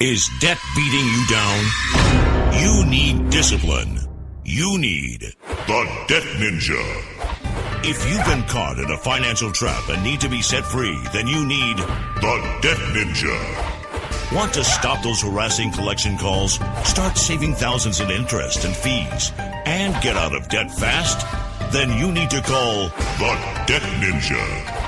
Is debt beating you down? You need discipline. You need the Debt Ninja. If you've been caught in a financial trap and need to be set free, then you need the Debt Ninja. Want to stop those harassing collection calls, start saving thousands in interest and fees, and get out of debt fast? Then you need to call the Debt Ninja.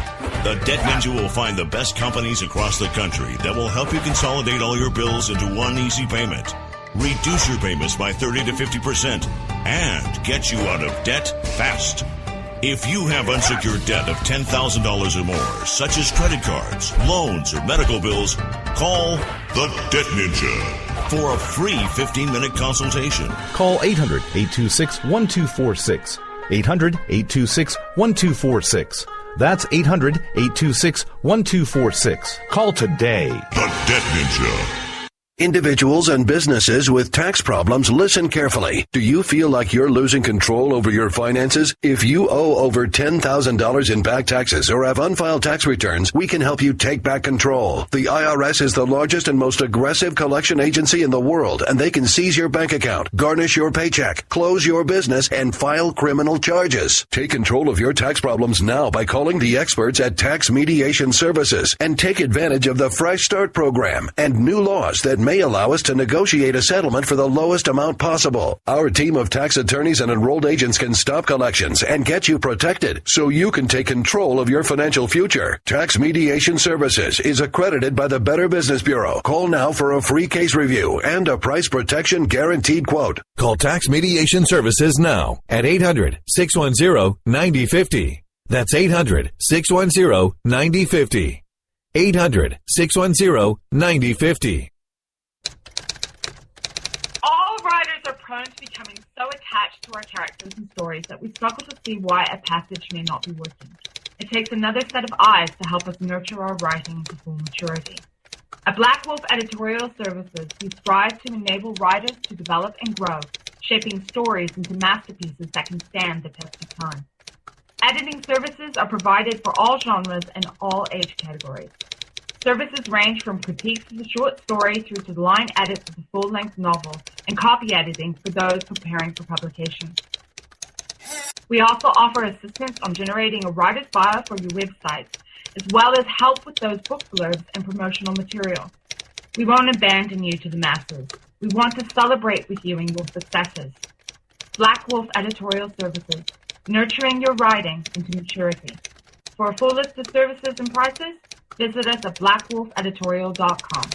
The Debt Ninja will find the best companies across the country that will help you consolidate all your bills into one easy payment, reduce your payments by 30 to 50%, and get you out of debt fast. If you have unsecured debt of $10,000 or more, such as credit cards, loans, or medical bills, call the Debt Ninja for a free 15-minute consultation. Call 800-826-1246. 800-826-1246. That's 800-826-1246. Call today. The Debt Ninja. Individuals and businesses with tax problems, listen carefully. Do you feel like you're losing control over your finances? If you owe over $10,000 in back taxes or have unfiled tax returns, we can help you take back control. The IRS is the largest and most aggressive collection agency in the world, and they can seize your bank account, garnish your paycheck, close your business, and file criminal charges. Take control of your tax problems now by calling the experts at Tax Mediation Services and take advantage of the Fresh Start program and new laws that may allow us to negotiate a settlement for the lowest amount possible. Our team of tax attorneys and enrolled agents can stop collections and get you protected so you can take control of your financial future. Tax Mediation Services is accredited by the Better Business Bureau. Call now for a free case review and a price protection guaranteed quote. Call Tax Mediation Services now at 800-610-9050. That's 800-610-9050. 800-610-9050. All writers are prone to becoming so attached to our characters and stories that we struggle to see why a passage may not be working. It takes another set of eyes to help us nurture our writing to full maturity. At Black Wolf Editorial Services, we strive to enable writers to develop and grow, shaping stories into masterpieces that can stand the test of time. Editing services are provided for all genres and all age categories. Services range from critiques of the short story through to the line edits of the full-length novel and copy editing for those preparing for publication. We also offer assistance on generating a writer's bio for your website, as well as help with those book blurbs and promotional material. We won't abandon you to the masses. We want to celebrate with you in your successes. Black Wolf Editorial Services, nurturing your writing into maturity. For a full list of services and prices, visit us at blackwolfeditorial.com.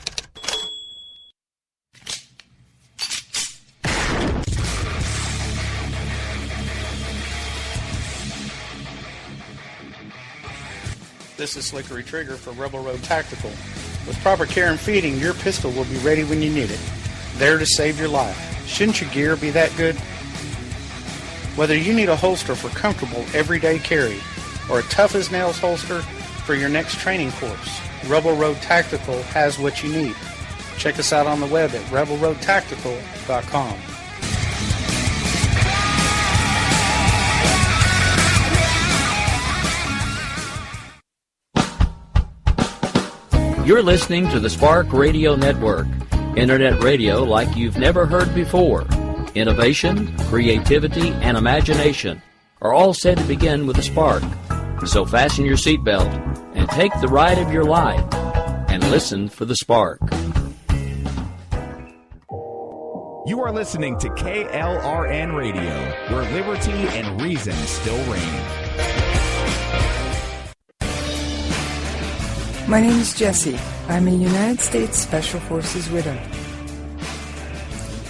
This is Slickery Trigger for Rebel Road Tactical. With proper care and feeding, your pistol will be ready when you need it. There to save your life. Shouldn't your gear be that good? Whether you need a holster for comfortable everyday carry or a tough-as-nails holster for your next training course, Rebel Road Tactical has what you need. Check us out on the web at rebelroadtactical.com. You're listening to the Spark Radio Network, internet radio like you've never heard before. Innovation, creativity, and imagination are all said to begin with a spark. So fasten your seatbelt and take the ride of your life and listen for the spark. You are listening to KLRN Radio, where liberty and reason still reign. My name is Jessie. I'm a United States Special Forces widow.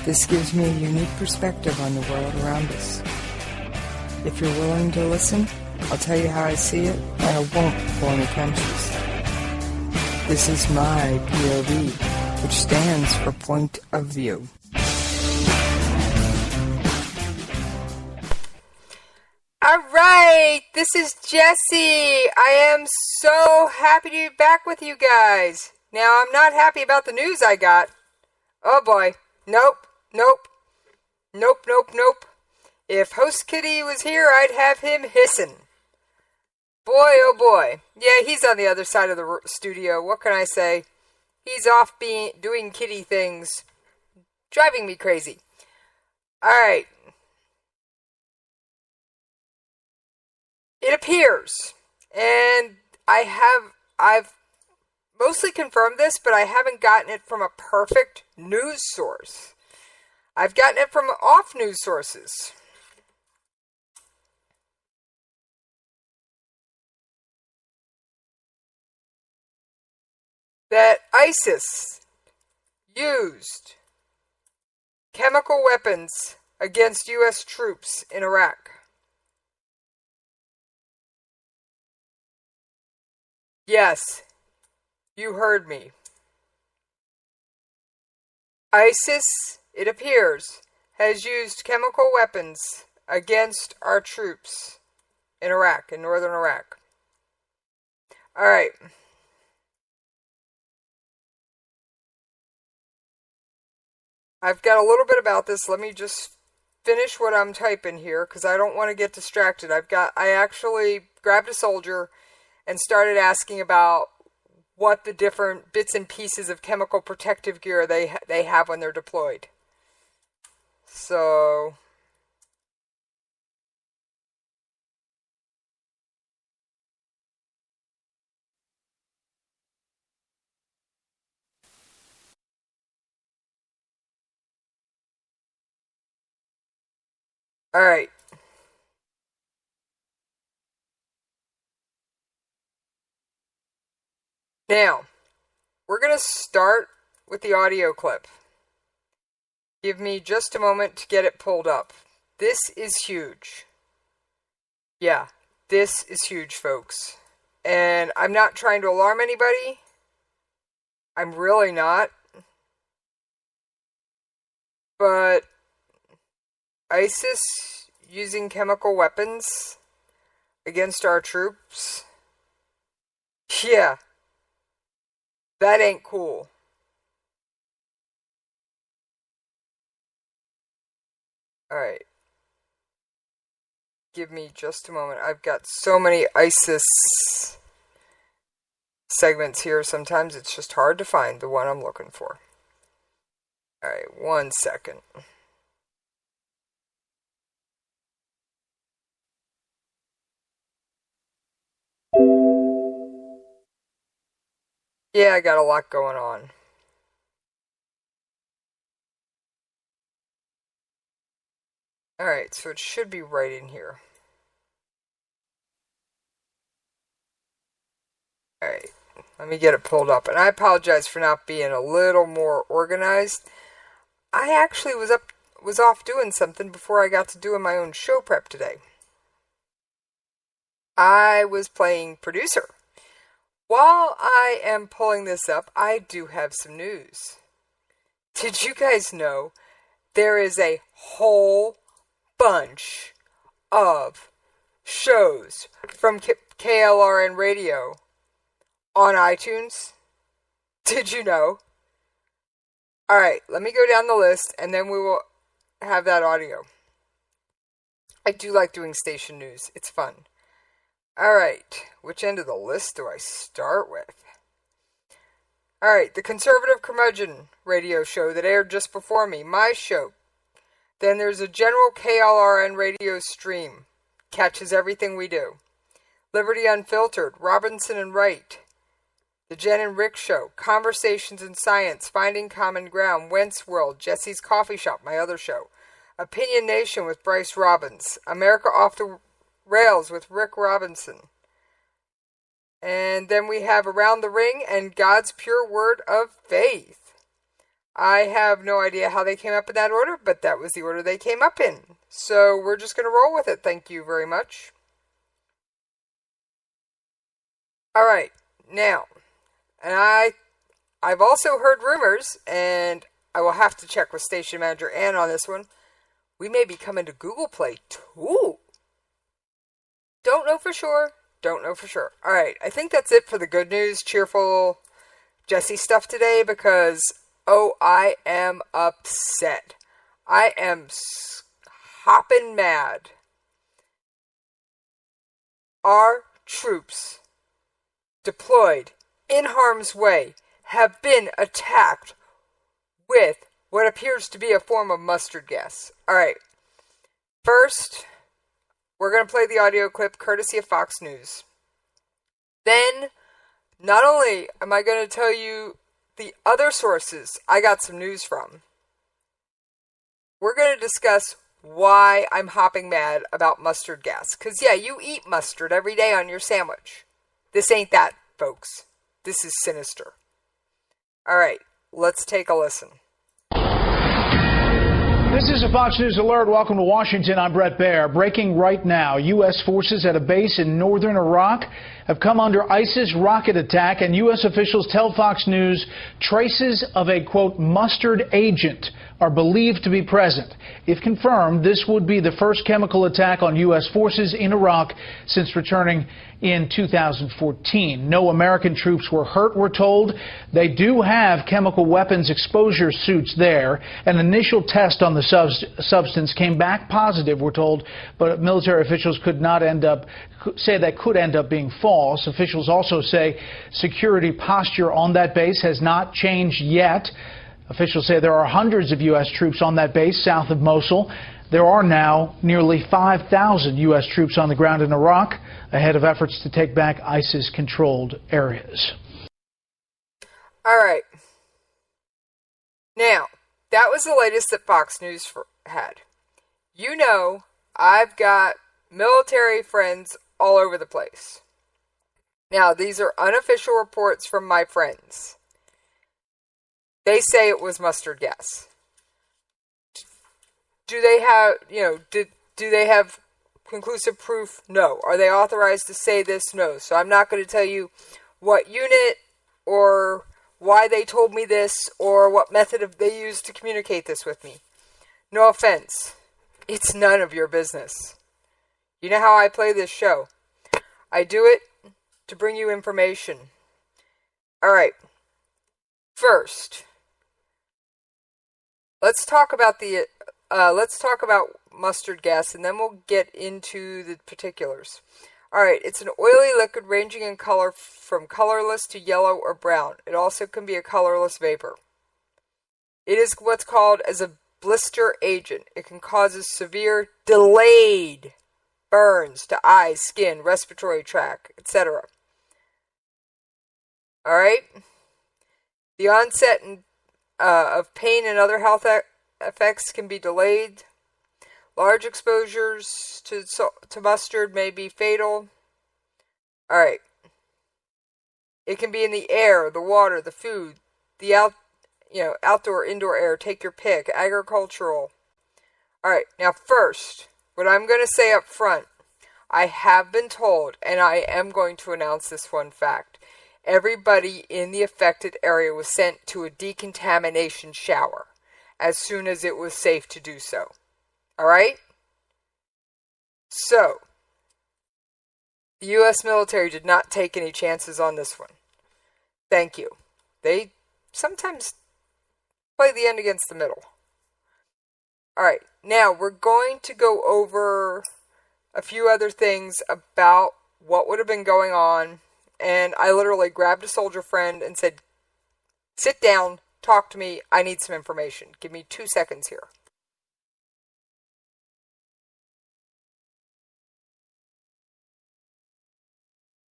This gives me a unique perspective on the world around us. If you're willing to listen, I'll tell you how I see it, and I won't pull any punches. This is my POV, which stands for Point of View. Alright, this is Jessie. I am so happy to be back with you guys. Now, I'm not happy about the news I got. Oh boy. Nope. If Host Kitty was here, I'd have him hissing. Boy, oh boy. Yeah, he's on the other side of the studio. What can I say? He's off doing kitty things, driving me crazy. Alright. It appears, and I've mostly confirmed this, but I haven't gotten it from a perfect news source. I've gotten it from off news sources. That ISIS used chemical weapons against U.S. troops in Iraq. Yes, you heard me. ISIS, it appears, has used chemical weapons against our troops in Iraq, in northern Iraq. Alright. I've got a little bit about this. Let me just finish what I'm typing here, because I don't want to get distracted. I actually grabbed a soldier and started asking about what the different bits and pieces of chemical protective gear they have when they're deployed. So all right. Now, we're going to start with the audio clip. Give me just a moment to get it pulled up. This is huge. Yeah, this is huge, folks. And I'm not trying to alarm anybody. I'm really not. But ISIS using chemical weapons against our troops? Yeah. That ain't cool. Alright. Give me just a moment. I've got so many ISIS segments here. Sometimes it's just hard to find the one I'm looking for. Alright, 1 second. Yeah, I got a lot going on. Alright, so it should be right in here. Alright, let me get it pulled up. And I apologize for not being a little more organized. I actually was off doing something before I got to doing my own show prep today. I was playing producer. While I am pulling this up, I do have some news. Did you guys know there is a whole bunch of shows from KLRNRadio on iTunes? Did you know? Alright, let me go down the list and then we will have that audio. I do like doing station news. It's fun. Alright, which end of the list do I start with? Alright, the Conservative Curmudgeon radio show that aired just before me, my show. Then there's a general KLRN radio stream. Catches everything we do. Liberty Unfiltered, Robinson and Wright. The Jen and Rick Show, Conversations in Science, Finding Common Ground, Wentz World, Jessie's Coffee Shop, my other show. Opinion Nation with Bryce Robbins. America Off the Rails with Rick Robinson. And then we have Around the Ring and God's Pure Word of Faith. I have no idea how they came up in that order, but that was the order they came up in. So we're just going to roll with it. Thank you very much. Alright, now, and I've also heard rumors, and I will have to check with Station Manager Ann on this one. We may be coming to Google Play too. Don't know for sure. Don't know for sure. Alright, I think that's it for the good news, cheerful Jessie stuff today, because, oh, I am upset. I am hopping mad. Our troops deployed in harm's way have been attacked with what appears to be a form of mustard gas. Alright, first, we're going to play the audio clip courtesy of Fox News. Then, not only am I going to tell you the other sources I got some news from, we're going to discuss why I'm hopping mad about mustard gas. Because, yeah, you eat mustard every day on your sandwich. This ain't that, folks. This is sinister. Alright, let's take a listen. This is a Fox News Alert. Welcome to Washington. I'm Brett Baer. Breaking right now, U.S. forces at a base in northern Iraq have come under ISIS rocket attack, and U.S. officials tell Fox News traces of a, quote, mustard agent are believed to be present. If confirmed, this would be the first chemical attack on U.S. forces in Iraq since returning in 2014. No American troops were hurt, we're told. They do have chemical weapons exposure suits there. An initial test on the substance came back positive, we're told, but military officials could not say that could end up being false. Officials also say security posture on that base has not changed yet. Officials say there are hundreds of U.S. troops on that base south of Mosul. There are now nearly 5,000 U.S. troops on the ground in Iraq ahead of efforts to take back ISIS-controlled areas. All right. Now, that was the latest that Fox News had. You know, I've got military friends all over the place. Now, these are unofficial reports from my friends. They say it was mustard gas. Do they have, do they have conclusive proof? No. Are they authorized to say this? No. So I'm not going to tell you what unit or why they told me this or what method they used to communicate this with me. No offense. It's none of your business. You know how I play this show. I do it to bring you information. All right. First, let's talk about mustard gas, and then we'll get into the particulars. All right, it's an oily liquid ranging in color from colorless to yellow or brown. It also can be a colorless vapor. It is what's called as a blister agent. It can cause severe delayed burns to eyes, skin, respiratory tract, etc. All right? The onset of pain and other health effects can be delayed. Large exposures to mustard may be fatal. All right. It can be in the air, the water, the food, the outdoor, indoor air. Take your pick. Agricultural. All right. Now, first, what I'm going to say up front, I have been told, and I am going to announce this one fact. Everybody in the affected area was sent to a decontamination shower as soon as it was safe to do so. Alright? So, the U.S. military did not take any chances on this one. Thank you. They sometimes play the end against the middle. Alright, now we're going to go over a few other things about what would have been going on. And I literally grabbed a soldier friend and said, sit down, talk to me, I need some information. Give me 2 seconds here.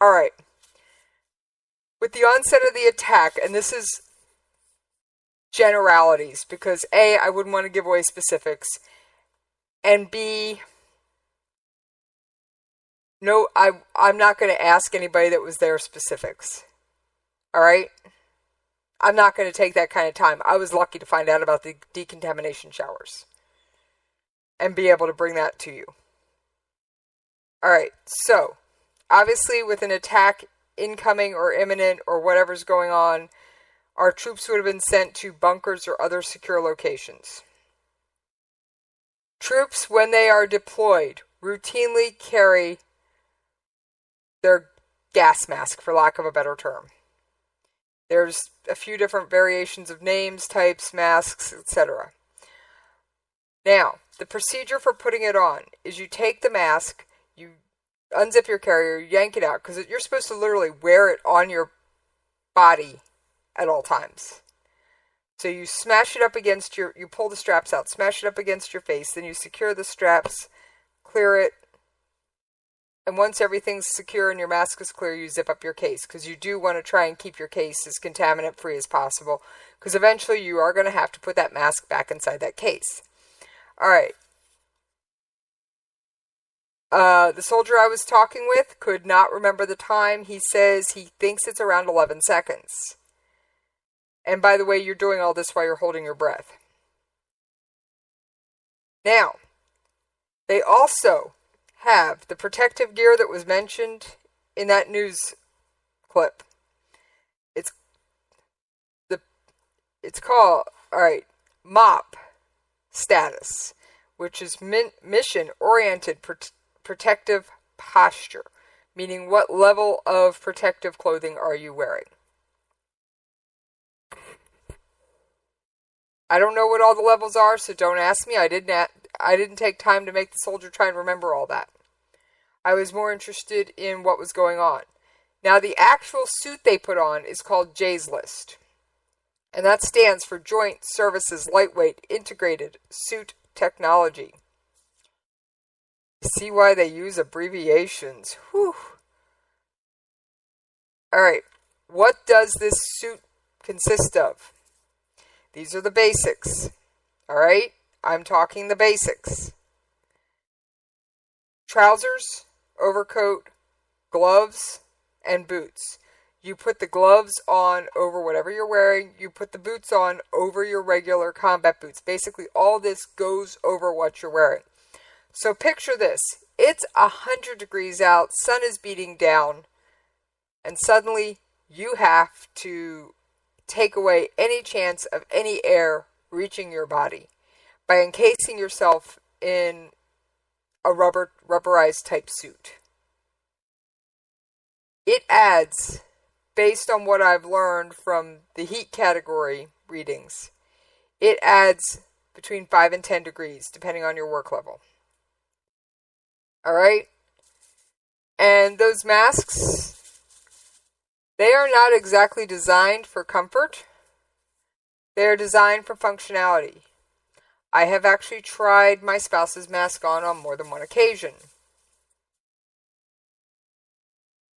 Alright. With the onset of the attack, and this is generalities, because A, I wouldn't want to give away specifics, and B, no, I'm not going to ask anybody that was there specifics. Alright? I'm not going to take that kind of time. I was lucky to find out about the decontamination showers and be able to bring that to you. Alright, so, obviously with an attack incoming or imminent or whatever's going on, our troops would have been sent to bunkers or other secure locations. Troops, when they are deployed, routinely carry their gas mask, for lack of a better term. There's a few different variations of names, types, masks, etc. Now, the procedure for putting it on is you take the mask, you unzip your carrier, yank it out, because you're supposed to literally wear it on your body at all times. So you smash it up against you pull the straps out, smash it up against your face, then you secure the straps, clear it, and once everything's secure and your mask is clear, you zip up your case, because you do want to try and keep your case as contaminant-free as possible, because eventually you are going to have to put that mask back inside that case. All right. The soldier I was talking with could not remember the time. He says he thinks it's around 11 seconds. And by the way, you're doing all this while you're holding your breath. Now, they also have the protective gear that was mentioned in that news clip. It's called, MOP status, which is mission-oriented protective posture, meaning what level of protective clothing are you wearing? I don't know what all the levels are, so don't ask me. I didn't take time to make the soldier try and remember all that. I was more interested in what was going on. Now, the actual suit they put on is called J's List, and that stands for Joint Services Lightweight Integrated Suit Technology. You see why they use abbreviations. Whew. All right, what does this suit consist of? These are the basics. All right, I'm talking the basics. Trousers, overcoat, gloves, and boots. You put the gloves on over whatever you're wearing. You put the boots on over your regular combat boots. Basically, all this goes over what you're wearing. So picture this. It's 100 degrees out, sun is beating down, and suddenly you have to take away any chance of any air reaching your body by encasing yourself in a rubberized type suit. It adds, based on what I've learned from the heat category readings, it adds between 5 and 10 degrees, depending on your work level. All right? And those masks, they are not exactly designed for comfort. They are designed for functionality. I have actually tried my spouse's mask on more than one occasion.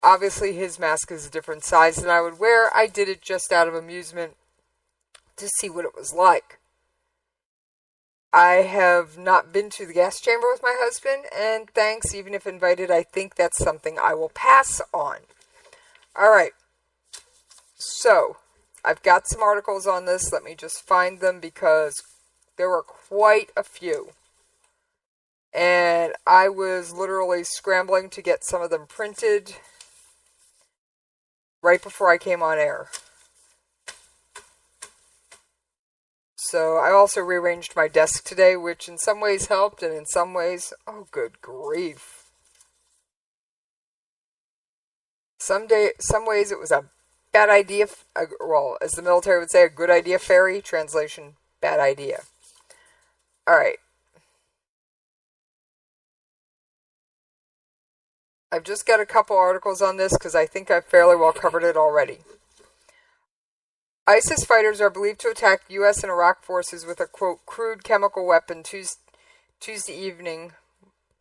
Obviously, his mask is a different size than I would wear. I did it just out of amusement to see what it was like. I have not been to the gas chamber with my husband, and thanks, even if invited, I think that's something I will pass on. All right. So, I've got some articles on this. Let me just find them because there were quite a few. And I was literally scrambling to get some of them printed right before I came on air. So I also rearranged my desk today, which in some ways helped, and in some ways, oh good grief. Some ways it was a bad idea, well, as the military would say, a good idea fairy, translation, bad idea. Alright. I've just got a couple articles on this because I think I've fairly well covered it already. ISIS fighters are believed to attack U.S. and Iraq forces with a, quote, crude chemical weapon Tuesday evening.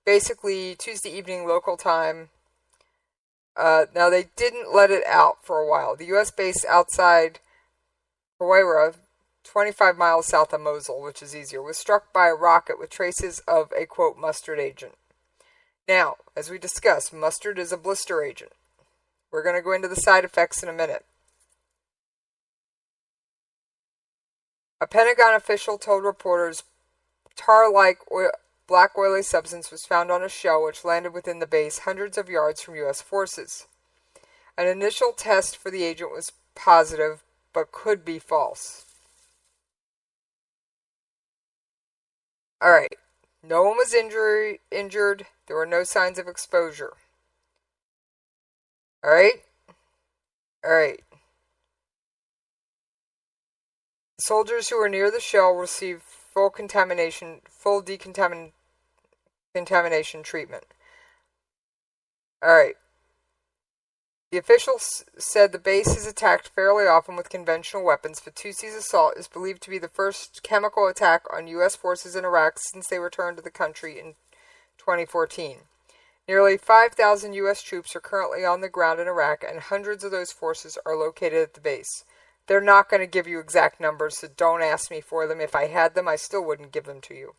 Basically, Tuesday evening local time. Now, they didn't let it out for a while. The U.S. base outside Huwaira, 25 miles south of Mosul, which is easier, was struck by a rocket with traces of a, quote, mustard agent. Now, as we discussed, mustard is a blister agent. We're going to go into the side effects in a minute. A Pentagon official told reporters tar-like black oily substance was found on a shell which landed within the base hundreds of yards from U.S. forces. An initial test for the agent was positive, but could be false. Alright, no one was injured. There were no signs of exposure. Alright? Alright. Soldiers who were near the shell received full decontamination treatment. Alright. The officials said the base is attacked fairly often with conventional weapons. Fattusi's assault is believed to be the first chemical attack on U.S. forces in Iraq since they returned to the country in 2014. Nearly 5,000 U.S. troops are currently on the ground in Iraq, and hundreds of those forces are located at the base. They're not going to give you exact numbers, so don't ask me for them. If I had them, I still wouldn't give them to you.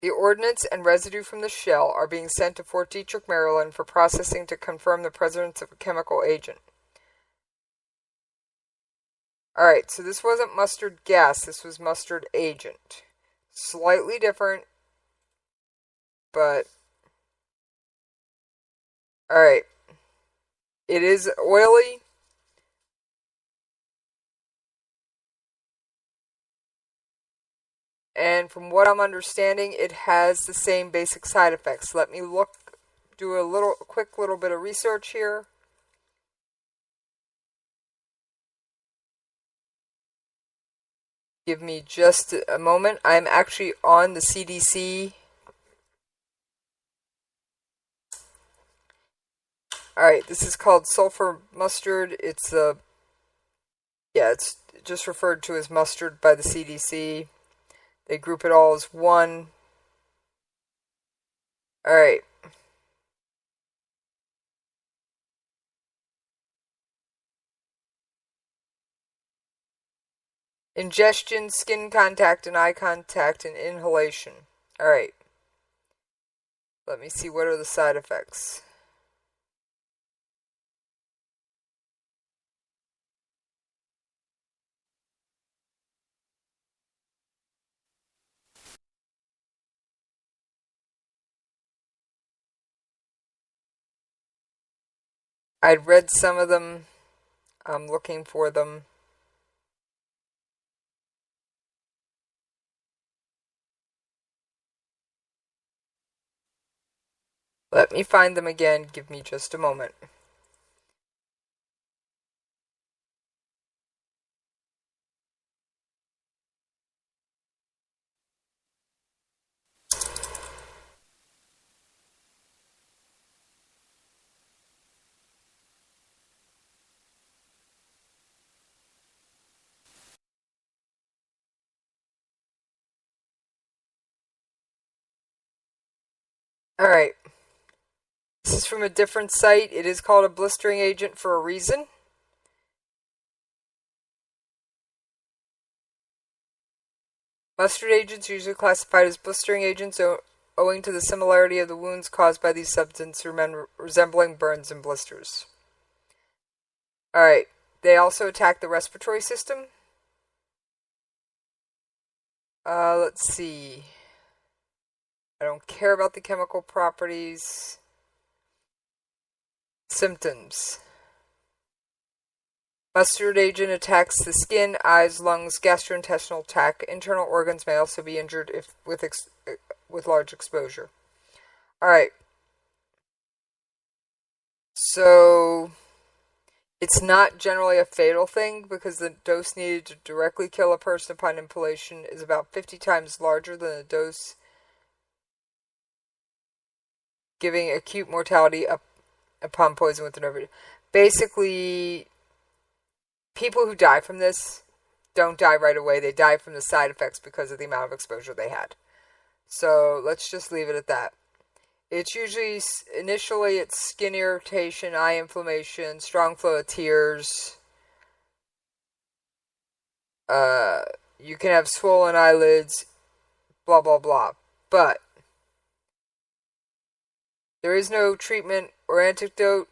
The ordnance and residue from the shell are being sent to Fort Detrick, Maryland for processing to confirm the presence of a chemical agent. Alright, so this wasn't mustard gas, this was mustard agent. Slightly different, but... Alright. It is oily. And from what I'm understanding, it has the same basic side effects. Let me do a quick little bit of research here. Give me just a moment. I'm actually on the CDC. Alright, this is called sulfur mustard. It's just referred to as mustard by the CDC. They group it all as one. Alright. Ingestion, skin contact, and eye contact, and inhalation. Alright. Let me see, what are the side effects? I'd read some of them. I'm looking for them. Let me find them again. Give me just a moment. Alright. This is from a different site. It is called a blistering agent for a reason. Mustard agents are usually classified as blistering agents owing to the similarity of the wounds caused by these substances resembling burns and blisters. Alright. They also attack the respiratory system. Let's see. I don't care about the chemical properties. Symptoms. Mustard agent attacks the skin, eyes, lungs, gastrointestinal tract. Internal organs may also be injured with large exposure. Alright. So, it's not generally a fatal thing because the dose needed to directly kill a person upon inhalation is about 50 times larger than the dose giving acute mortality upon poison with an overdose. Basically, people who die from this don't die right away. They die from the side effects because of the amount of exposure they had. So let's just leave it at that. It's usually, initially, it's skin irritation, eye inflammation, strong flow of tears. You can have swollen eyelids, blah, blah, blah. But there is no treatment or antidote.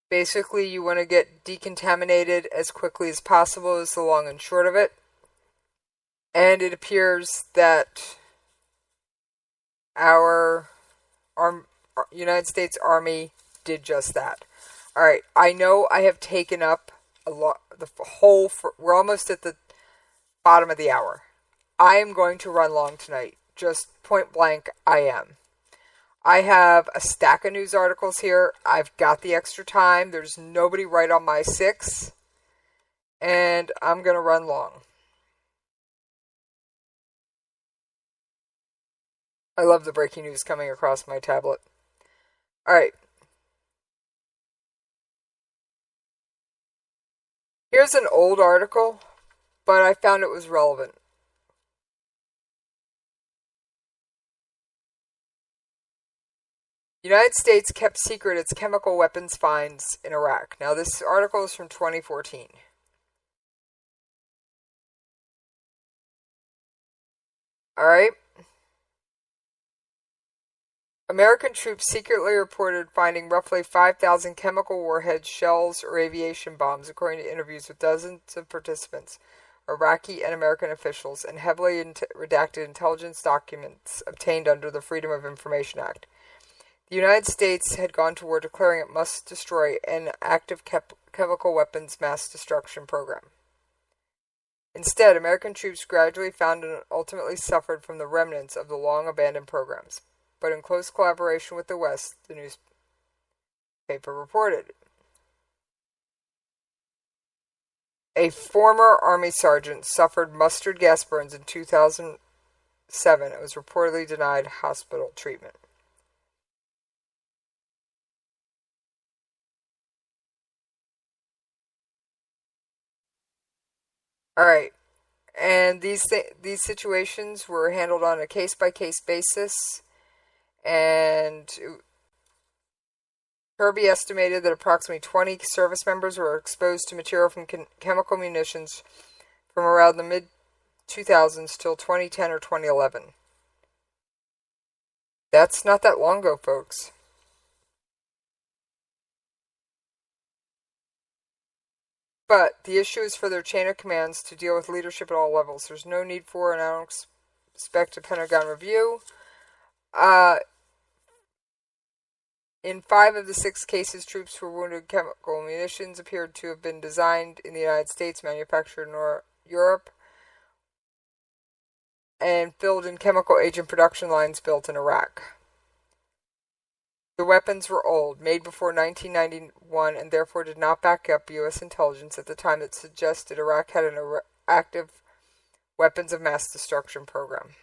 Basically, you want to get decontaminated as quickly as possible is the long and short of it. And it appears that our United States Army did just that. Alright, I know I have taken up a lot, we're almost at the bottom of the hour. I am going to run long tonight. Just point blank, I am. I have a stack of news articles here. I've got the extra time. There's nobody right on my 6. And I'm going to run long. I love the breaking news coming across my tablet. Alright. Here's an old article, but I found it was relevant. The United States kept secret its chemical weapons finds in Iraq. Now, this article is from 2014. Alright. American troops secretly reported finding roughly 5,000 chemical warheads, shells, or aviation bombs, according to interviews with dozens of participants, Iraqi and American officials, and heavily redacted intelligence documents obtained under the Freedom of Information Act. The United States had gone to war declaring it must destroy an active chemical weapons mass destruction program. Instead, American troops gradually found and ultimately suffered from the remnants of the long-abandoned programs. But in close collaboration with the West, the newspaper reported. A former Army sergeant suffered mustard gas burns in 2007 and was reportedly denied hospital treatment. Alright, and these situations were handled on a case-by-case basis. And Kirby estimated that approximately 20 service members were exposed to material from chemical munitions from around the mid-2000s till 2010 or 2011. That's not that long ago, folks. But the issue is for their chain of commands to deal with leadership at all levels. There's no need for, and I don't expect a Pentagon review. In 5 of the 6 cases, troops who were wounded. Chemical munitions appeared to have been designed in the United States, manufactured in Europe, and filled in chemical agent production lines built in Iraq. The weapons were old, made before 1991, and therefore did not back up U.S. intelligence at the time that suggested Iraq had an active weapons of mass destruction program.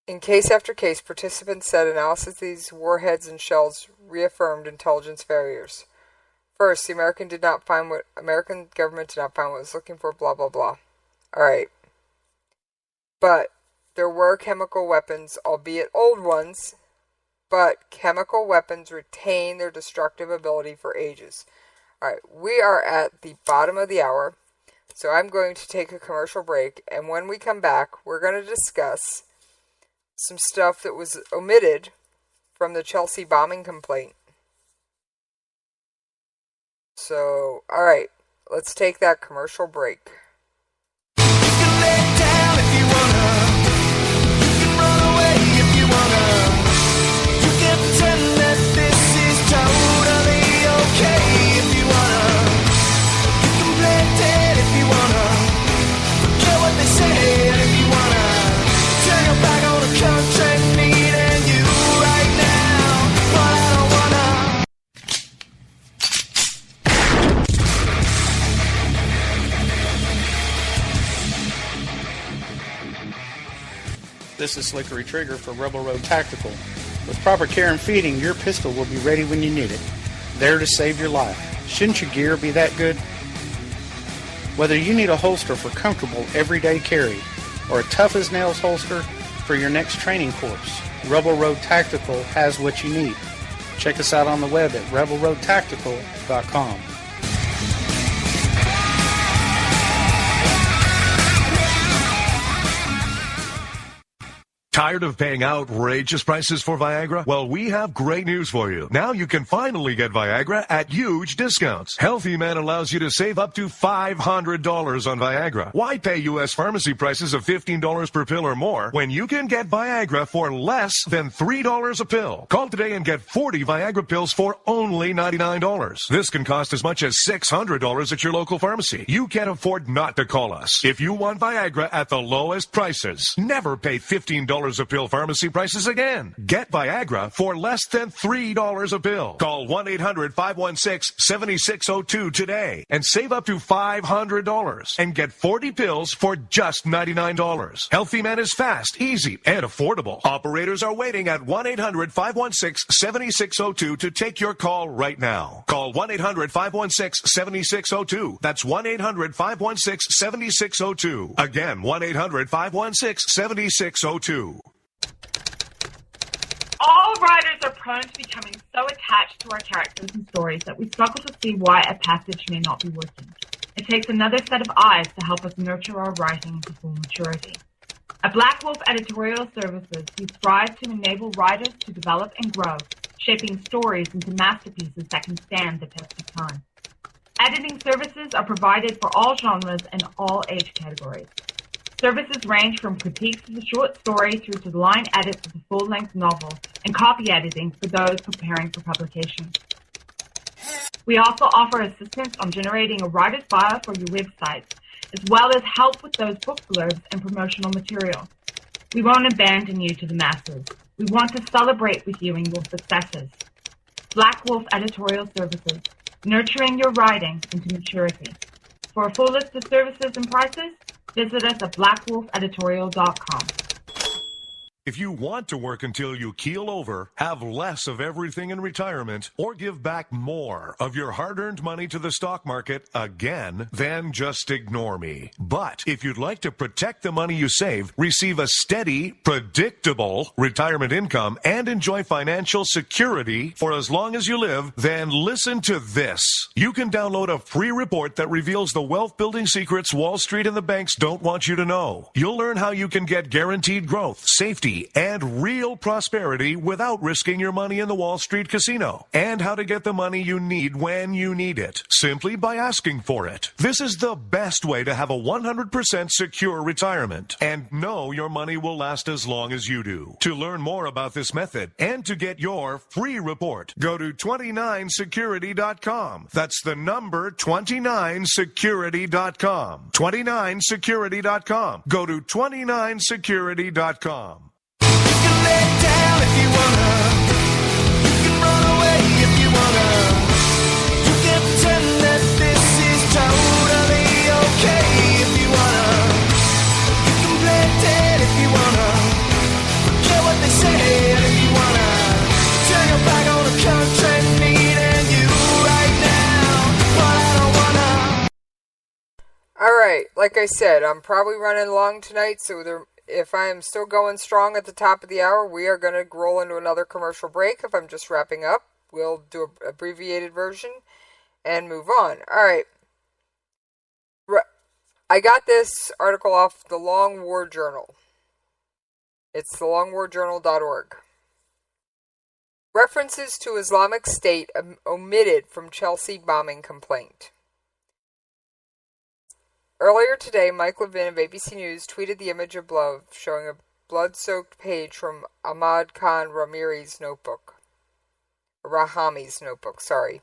In case after case, participants said analysis of these warheads and shells reaffirmed intelligence failures. First, the American government did not find what it was looking for, blah, blah, blah. Alright. But there were chemical weapons, albeit old ones, but chemical weapons retain their destructive ability for ages. Alright, we are at the bottom of the hour, so I'm going to take a commercial break, and when we come back, we're going to discuss some stuff that was omitted from the Chelsea bombing complaint. So, alright, let's take that commercial break. You can lay down if you wanna. You can run away if you wanna. You can pretend that this is totally okay if you wanna. You can play dead if you wanna. Forget what they say if you wanna. Turn your back on the country needing you right now. But I don't wanna. This is Slickery Trigger for Rebel Road Tactical. With proper care and feeding, your pistol will be ready when you need it. There to save your life. Shouldn't your gear be that good? Whether you need a holster for comfortable everyday carry or a tough-as-nails holster for your next training course, Rebel Road Tactical has what you need. Check us out on the web at rebelroadtactical.com. Tired of paying outrageous prices for Viagra? Well, we have great news for you. Now you can finally get Viagra at huge discounts. Healthy Man allows you to save up to $500 on Viagra. Why pay U.S. pharmacy prices of $15 per pill or more when you can get Viagra for less than $3 a pill? Call today and get 40 Viagra pills for only $99. This can cost as much as $600 at your local pharmacy. You can't afford not to call us. If you want Viagra at the lowest prices, never pay $15 $3 a pill pharmacy prices again. Get Viagra for less than $3 a pill. Call 1-800-516-7602 today and save up to $500 and get 40 pills for just $99. Healthy Man is fast, easy, and affordable. Operators are waiting at 1-800-516-7602 to take your call right now. Call 1-800-516-7602. That's 1-800-516-7602. Again, 1-800-516-7602. All writers are prone to becoming so attached to our characters and stories that we struggle to see why a passage may not be working. It takes another set of eyes to help us nurture our writing into full maturity. At Black Wolf Editorial Services, we strive to enable writers to develop and grow, shaping stories into masterpieces that can stand the test of time. Editing services are provided for all genres and all age categories. Services range from critiques of the short story through to the line edits of the full-length novel and copy editing for those preparing for publication. We also offer assistance on generating a writer's bio for your website, as well as help with those book blurbs and promotional material. We won't abandon you to the masses. We want to celebrate with you in your successes. Black Wolf Editorial Services, nurturing your writing into maturity. For a full list of services and prices, visit us at blackwolfeditorial.com. If you want to work until you keel over, have less of everything in retirement, or give back more of your hard-earned money to the stock market again, then just ignore me. But if you'd like to protect the money you save, receive a steady, predictable retirement income, and enjoy financial security for as long as you live, then listen to this. You can download a free report that reveals the wealth-building secrets Wall Street and the banks don't want you to know. You'll learn how you can get guaranteed growth, safety, and real prosperity without risking your money in the Wall Street casino, and how to get the money you need when you need it, simply by asking for it. This is the best way to have a 100% secure retirement and know your money will last as long as you do. To learn more about this method and to get your free report, go to 29security.com. That's the number 29security.com. 29security.com. Go to 29security.com. Down if you wanna, you can run away if you wanna. You can pretend that this is totally okay if you wanna. You can play dead if you wanna. Forget what they say if you wanna. Turn your back on the country needing you right now, but I don't wanna. Alright, like I said, I'm probably running long tonight, so if I am still going strong at the top of the hour, we are going to roll into another commercial break. If I'm just wrapping up, we'll do an abbreviated version and move on. All right. I got this article off the Long War Journal. It's thelongwarjournal.org. References to Islamic State omitted from Chelsea bombing complaint. Earlier today, Mike Levin of ABC News tweeted the image of blood showing a blood-soaked page from Ahmad Khan Rahami's notebook. The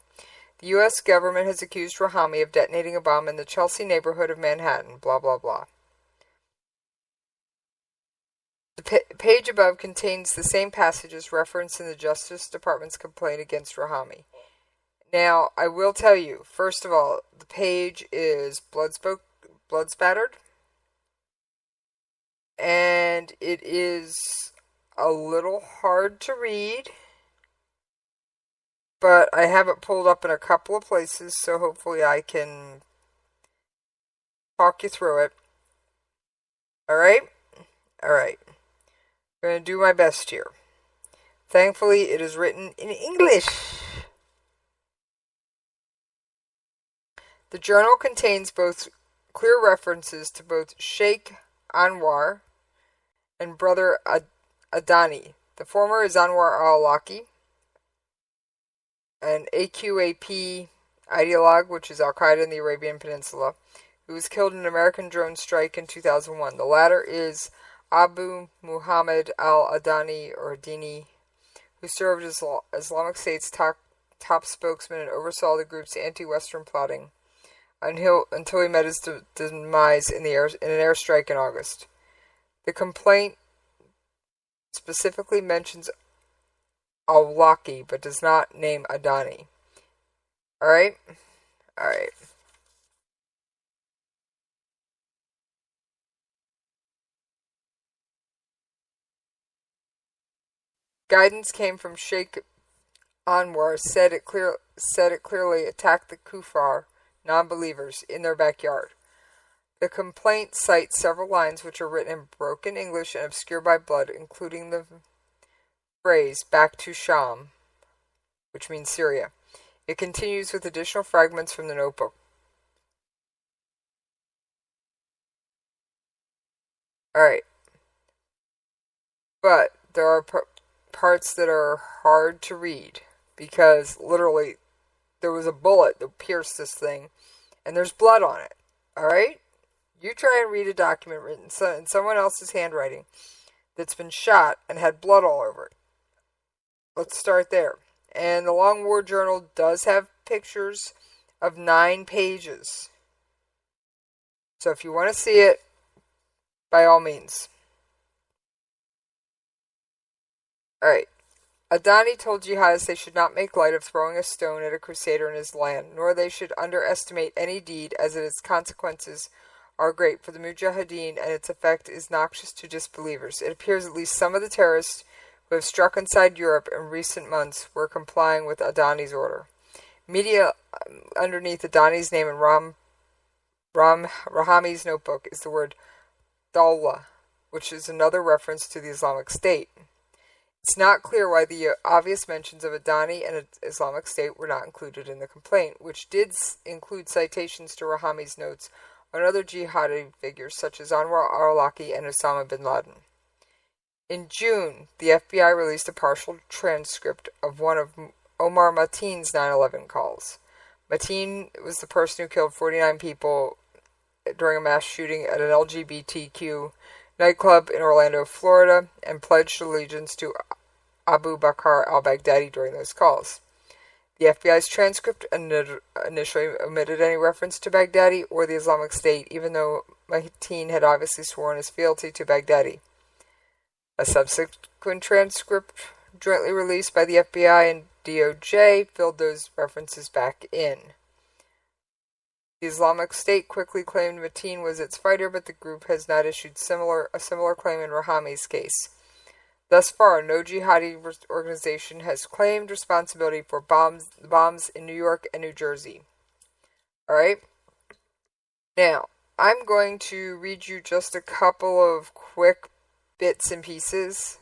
U.S. government has accused Rahami of detonating a bomb in the Chelsea neighborhood of Manhattan, blah, blah, blah. The page above contains the same passages referenced in the Justice Department's complaint against Rahami. Now, I will tell you, first of all, the page is blood-spattered, and it is a little hard to read, but I have it pulled up in a couple of places, so hopefully I can talk you through it. Alright? Alright. I'm going to do my best here. Thankfully, it is written in English. The journal contains both clear references to both Sheikh Anwar and brother Adani. The former is Anwar al-Awlaki, an AQAP ideologue, which is Al-Qaeda in the Arabian Peninsula, who was killed in an American drone strike in 2001. The latter is Abu Muhammad al-Adani, or Dini, who served as Islamic State's top spokesman and oversaw the group's anti-Western plotting until he met his demise in an airstrike in August. The complaint specifically mentions Al-Awlaki, but does not name Adani. Alright? Alright. Guidance came from Sheikh Anwar, said it clearly attacked the kuffar, non-believers, in their backyard. The complaint cites several lines which are written in broken English and obscured by blood, including the phrase, back to Sham, which means Syria. It continues with additional fragments from the notebook. Alright. But there are parts that are hard to read, because literally there was a bullet that pierced this thing, and there's blood on it. Alright? You try and read a document written in someone else's handwriting that's been shot and had blood all over it. Let's start there. And the Long War Journal does have pictures of 9 pages. So if you want to see it, by all means. Alright. Adani told jihadists they should not make light of throwing a stone at a crusader in his land, nor they should underestimate any deed, as its consequences are great for the Mujahideen and its effect is noxious to disbelievers. It appears at least some of the terrorists who have struck inside Europe in recent months were complying with Adani's order. Media underneath Adani's name in Rahami's notebook is the word Dawla, which is another reference to the Islamic State. It's not clear why the obvious mentions of Adani and Islamic State were not included in the complaint, which did include citations to Rahami's notes on other jihadi figures such as Anwar al-Awlaki and Osama bin Laden. In June, the FBI released a partial transcript of one of Omar Mateen's 9/11 calls. Mateen was the person who killed 49 people during a mass shooting at an LGBTQ nightclub in Orlando, Florida, and pledged allegiance to Abu Bakr al-Baghdadi during those calls. The FBI's transcript initially omitted any reference to Baghdadi or the Islamic State, even though Mateen had obviously sworn his fealty to Baghdadi. A subsequent transcript, jointly released by the FBI and DOJ, filled those references back in. The Islamic State quickly claimed Mateen was its fighter, but the group has not issued a similar claim in Rahami's case. Thus far, no jihadi organization has claimed responsibility for bombs in New York and New Jersey. Alright? Now, I'm going to read you just a couple of quick bits and pieces,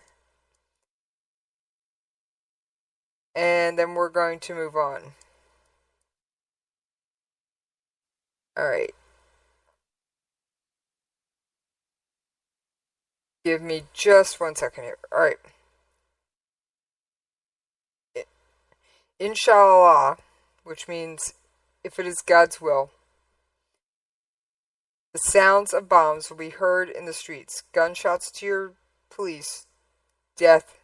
and then we're going to move on. Alright. Give me just 1 second here. Alright. Inshallah, which means if it is God's will, the sounds of bombs will be heard in the streets. Gunshots to your police. Death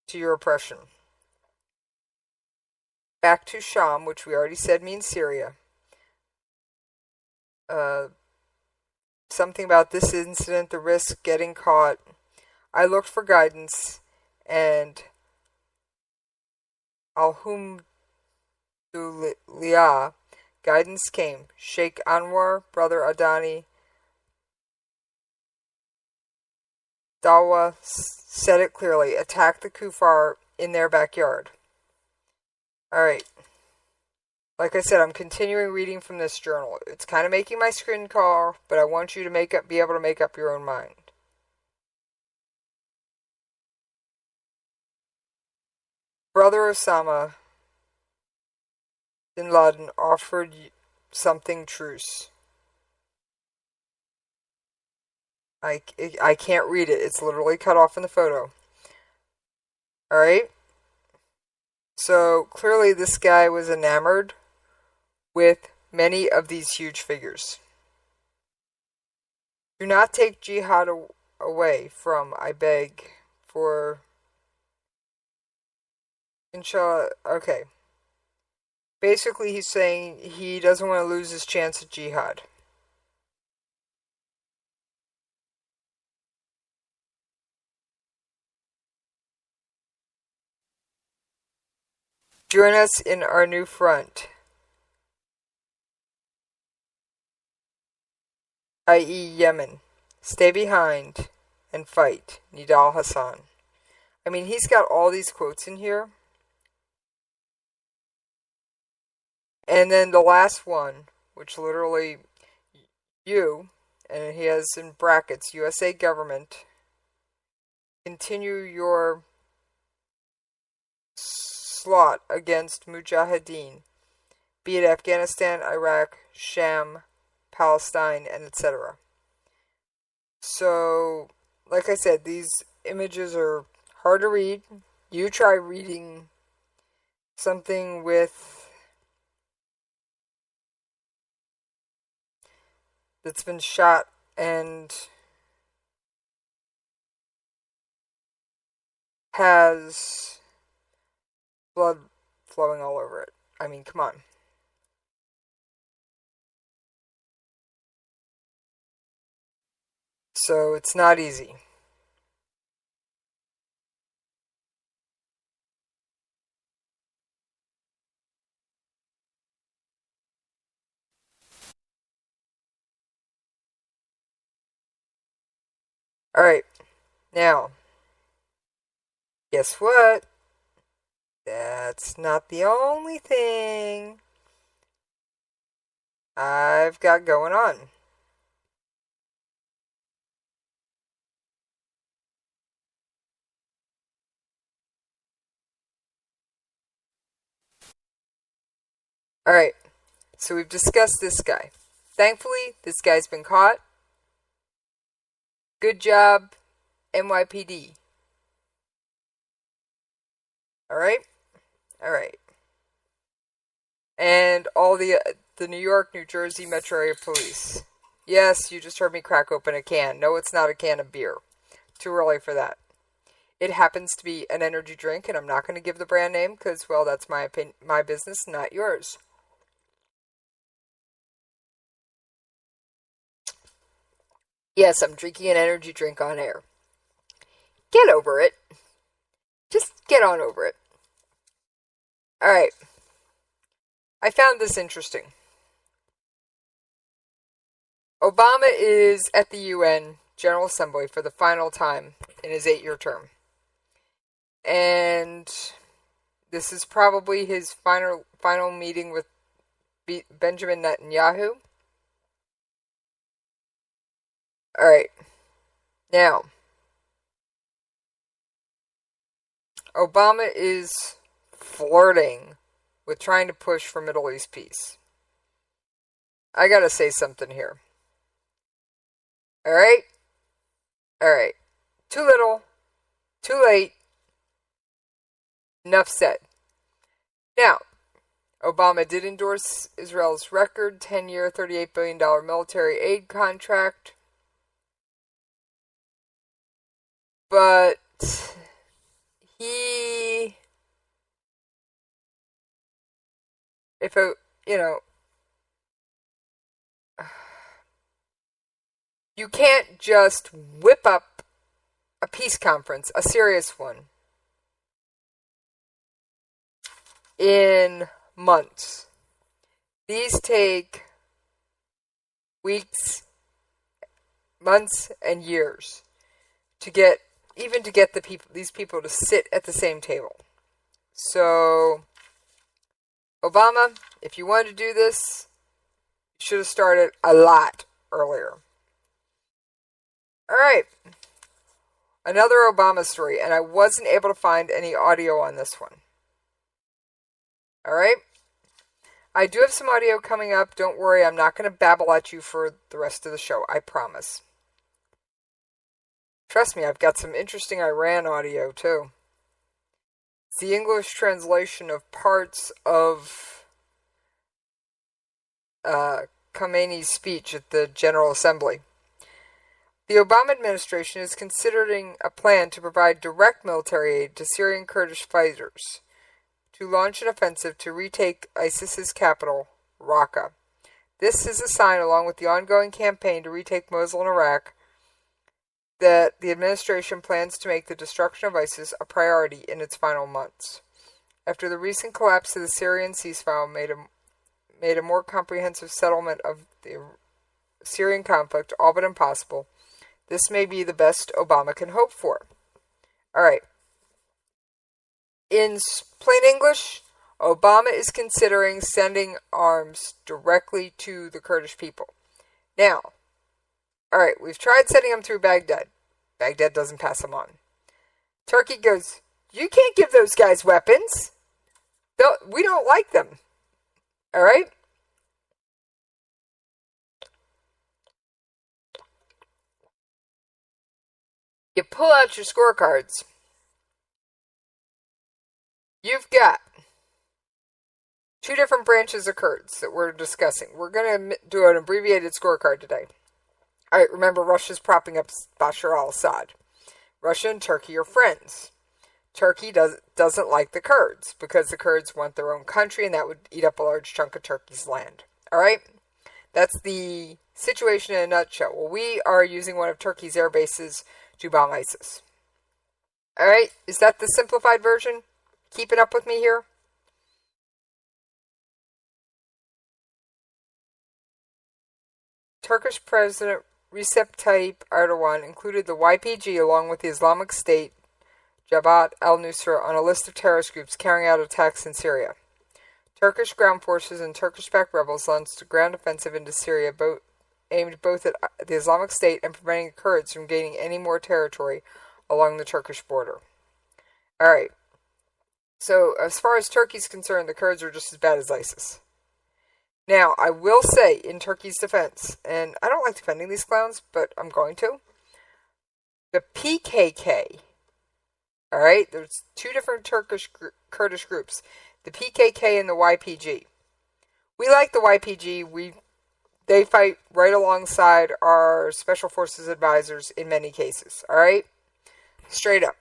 to your oppression. Back to Sham, which we already said means Syria. Something about this incident, the risk getting caught. I looked for guidance, and Alhamdulillah, guidance came. Sheikh Anwar, Brother Adani, Dawa said it clearly. Attack the kuffar in their backyard. Alright. Like I said, I'm continuing reading from this journal. It's kind of making my screen call, but I want you to be able to make up your own mind. Brother Osama bin Laden offered something truce. I can't read it. It's literally cut off in the photo. Alright? So, clearly this guy was enamored with many of these huge figures. Do not take jihad away from, I beg, for... Inshallah, okay. Basically, he's saying he doesn't want to lose his chance at jihad. Join us in our new front, i.e. Yemen. Stay behind and fight. Nidal Hassan. I mean, he's got all these quotes in here. And then the last one, which literally, and he has in brackets, USA government, continue your slaughter against Mujahideen, be it Afghanistan, Iraq, Sham, Palestine, and etc. So, like I said, these images are hard to read. You try reading something that's been shot and has blood flowing all over it. I mean, come on. So it's not easy. Alright, now, guess what? That's not the only thing I've got going on. Alright, so we've discussed this guy. Thankfully, this guy's been caught. Good job, NYPD. Alright? Alright. And all the New York, New Jersey Metro Area Police. Yes, you just heard me crack open a can. No, it's not a can of beer. Too early for that. It happens to be an energy drink, and I'm not going to give the brand name because, well, that's my opinion, my business, not yours. Yes, I'm drinking an energy drink on air. Get over it. Just get on over it. Alright. I found this interesting. Obama is at the UN General Assembly for the final time in his 8-year term. And this is probably his final meeting with Benjamin Netanyahu. Alright. Now, Obama is flirting with trying to push for Middle East peace. I gotta say something here. Alright? Alright. Too little. Too late. Enough said. Now, Obama did endorse Israel's record 10-year, $38 billion military aid contract. But you can't just whip up a peace conference, a serious one, in months. These take weeks, months, and years to get these people to sit at the same table. So, Obama, if you wanted to do this, you should have started a lot earlier. Alright. Another Obama story, and I wasn't able to find any audio on this one. Alright? I do have some audio coming up. Don't worry, I'm not going to babble at you for the rest of the show. I promise. Trust me, I've got some interesting Iran audio, too. It's the English translation of parts of Khamenei's speech at the General Assembly. The Obama administration is considering a plan to provide direct military aid to Syrian Kurdish fighters to launch an offensive to retake ISIS's capital, Raqqa. This is a sign, along with the ongoing campaign to retake Mosul in Iraq, that the administration plans to make the destruction of ISIS a priority in its final months. after the recent collapse of the Syrian ceasefire made a more comprehensive settlement of the Syrian conflict all but impossible. This may be the best Obama can hope for. All right. In plain English, Obama is considering sending arms directly to the Kurdish people. Now, all right, we've tried sending them through Baghdad. Baghdad doesn't pass them on. Turkey goes, you can't give those guys weapons. We don't like them. All right? You pull out your scorecards. You've got two different branches of Kurds that we're discussing. We're going to do an abbreviated scorecard today. All right, remember, Russia's propping up Bashar al-Assad. Russia and Turkey are friends. Turkey doesn't like the Kurds because the Kurds want their own country, and that would eat up a large chunk of Turkey's land. All right? That's the situation in a nutshell. Well, we are using one of Turkey's air bases to bomb ISIS. All right? Is that the simplified version? Keeping up with me here? Turkish President Recep Tayyip Erdogan included the YPG along with the Islamic State, Jabhat al-Nusra, on a list of terrorist groups carrying out attacks in Syria. Turkish ground forces and Turkish-backed rebels launched a ground offensive into Syria, aimed both at the Islamic State and preventing the Kurds from gaining any more territory along the Turkish border. All right. So, as far as Turkey's concerned, the Kurds are just as bad as ISIS. Now, I will say, in Turkey's defense, and I don't like defending these clowns, but I'm going to, the PKK, all right, there's two different Kurdish groups, the PKK and the YPG. We like the YPG. They fight right alongside our Special Forces advisors in many cases, all right? Straight up.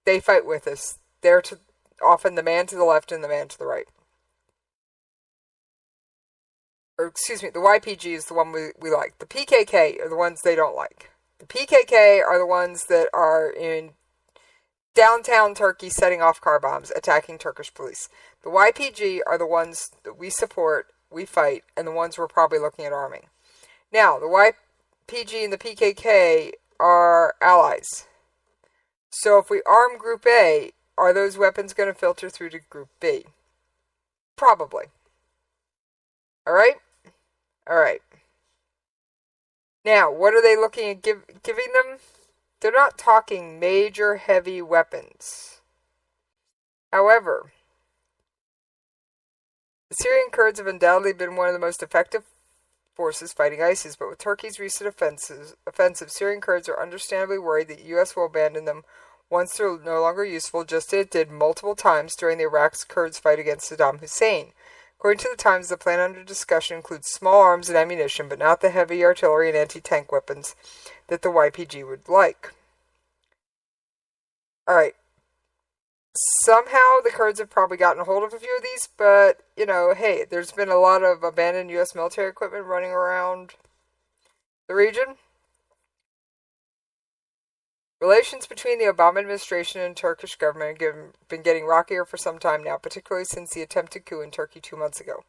They fight with us. They're often the man to the left and the man to the right. Or, excuse me, the YPG is the one we like. The PKK are the ones they don't like. The PKK are the ones that are in downtown Turkey setting off car bombs, attacking Turkish police. The YPG are the ones that we support, we fight, and the ones we're probably looking at arming. Now, the YPG and the PKK are allies. So if we arm Group A, are those weapons going to filter through to Group B? Probably. All right? All right. Now, what are they looking at giving them? They're not talking major heavy weapons. However, the Syrian Kurds have undoubtedly been one of the most effective forces fighting ISIS, but with Turkey's recent offensive, Syrian Kurds are understandably worried that the U.S. will abandon them once they're no longer useful, just as it did multiple times during the Iraq's Kurds' fight against Saddam Hussein. According to the Times, the plan under discussion includes small arms and ammunition, but not the heavy artillery and anti-tank weapons that the YPG would like. Alright. Somehow the Kurds have probably gotten a hold of a few of these, but, hey, there's been a lot of abandoned U.S. military equipment running around the region. Relations between the Obama administration and Turkish government have been getting rockier for some time now, particularly since the attempted coup in Turkey 2 months ago,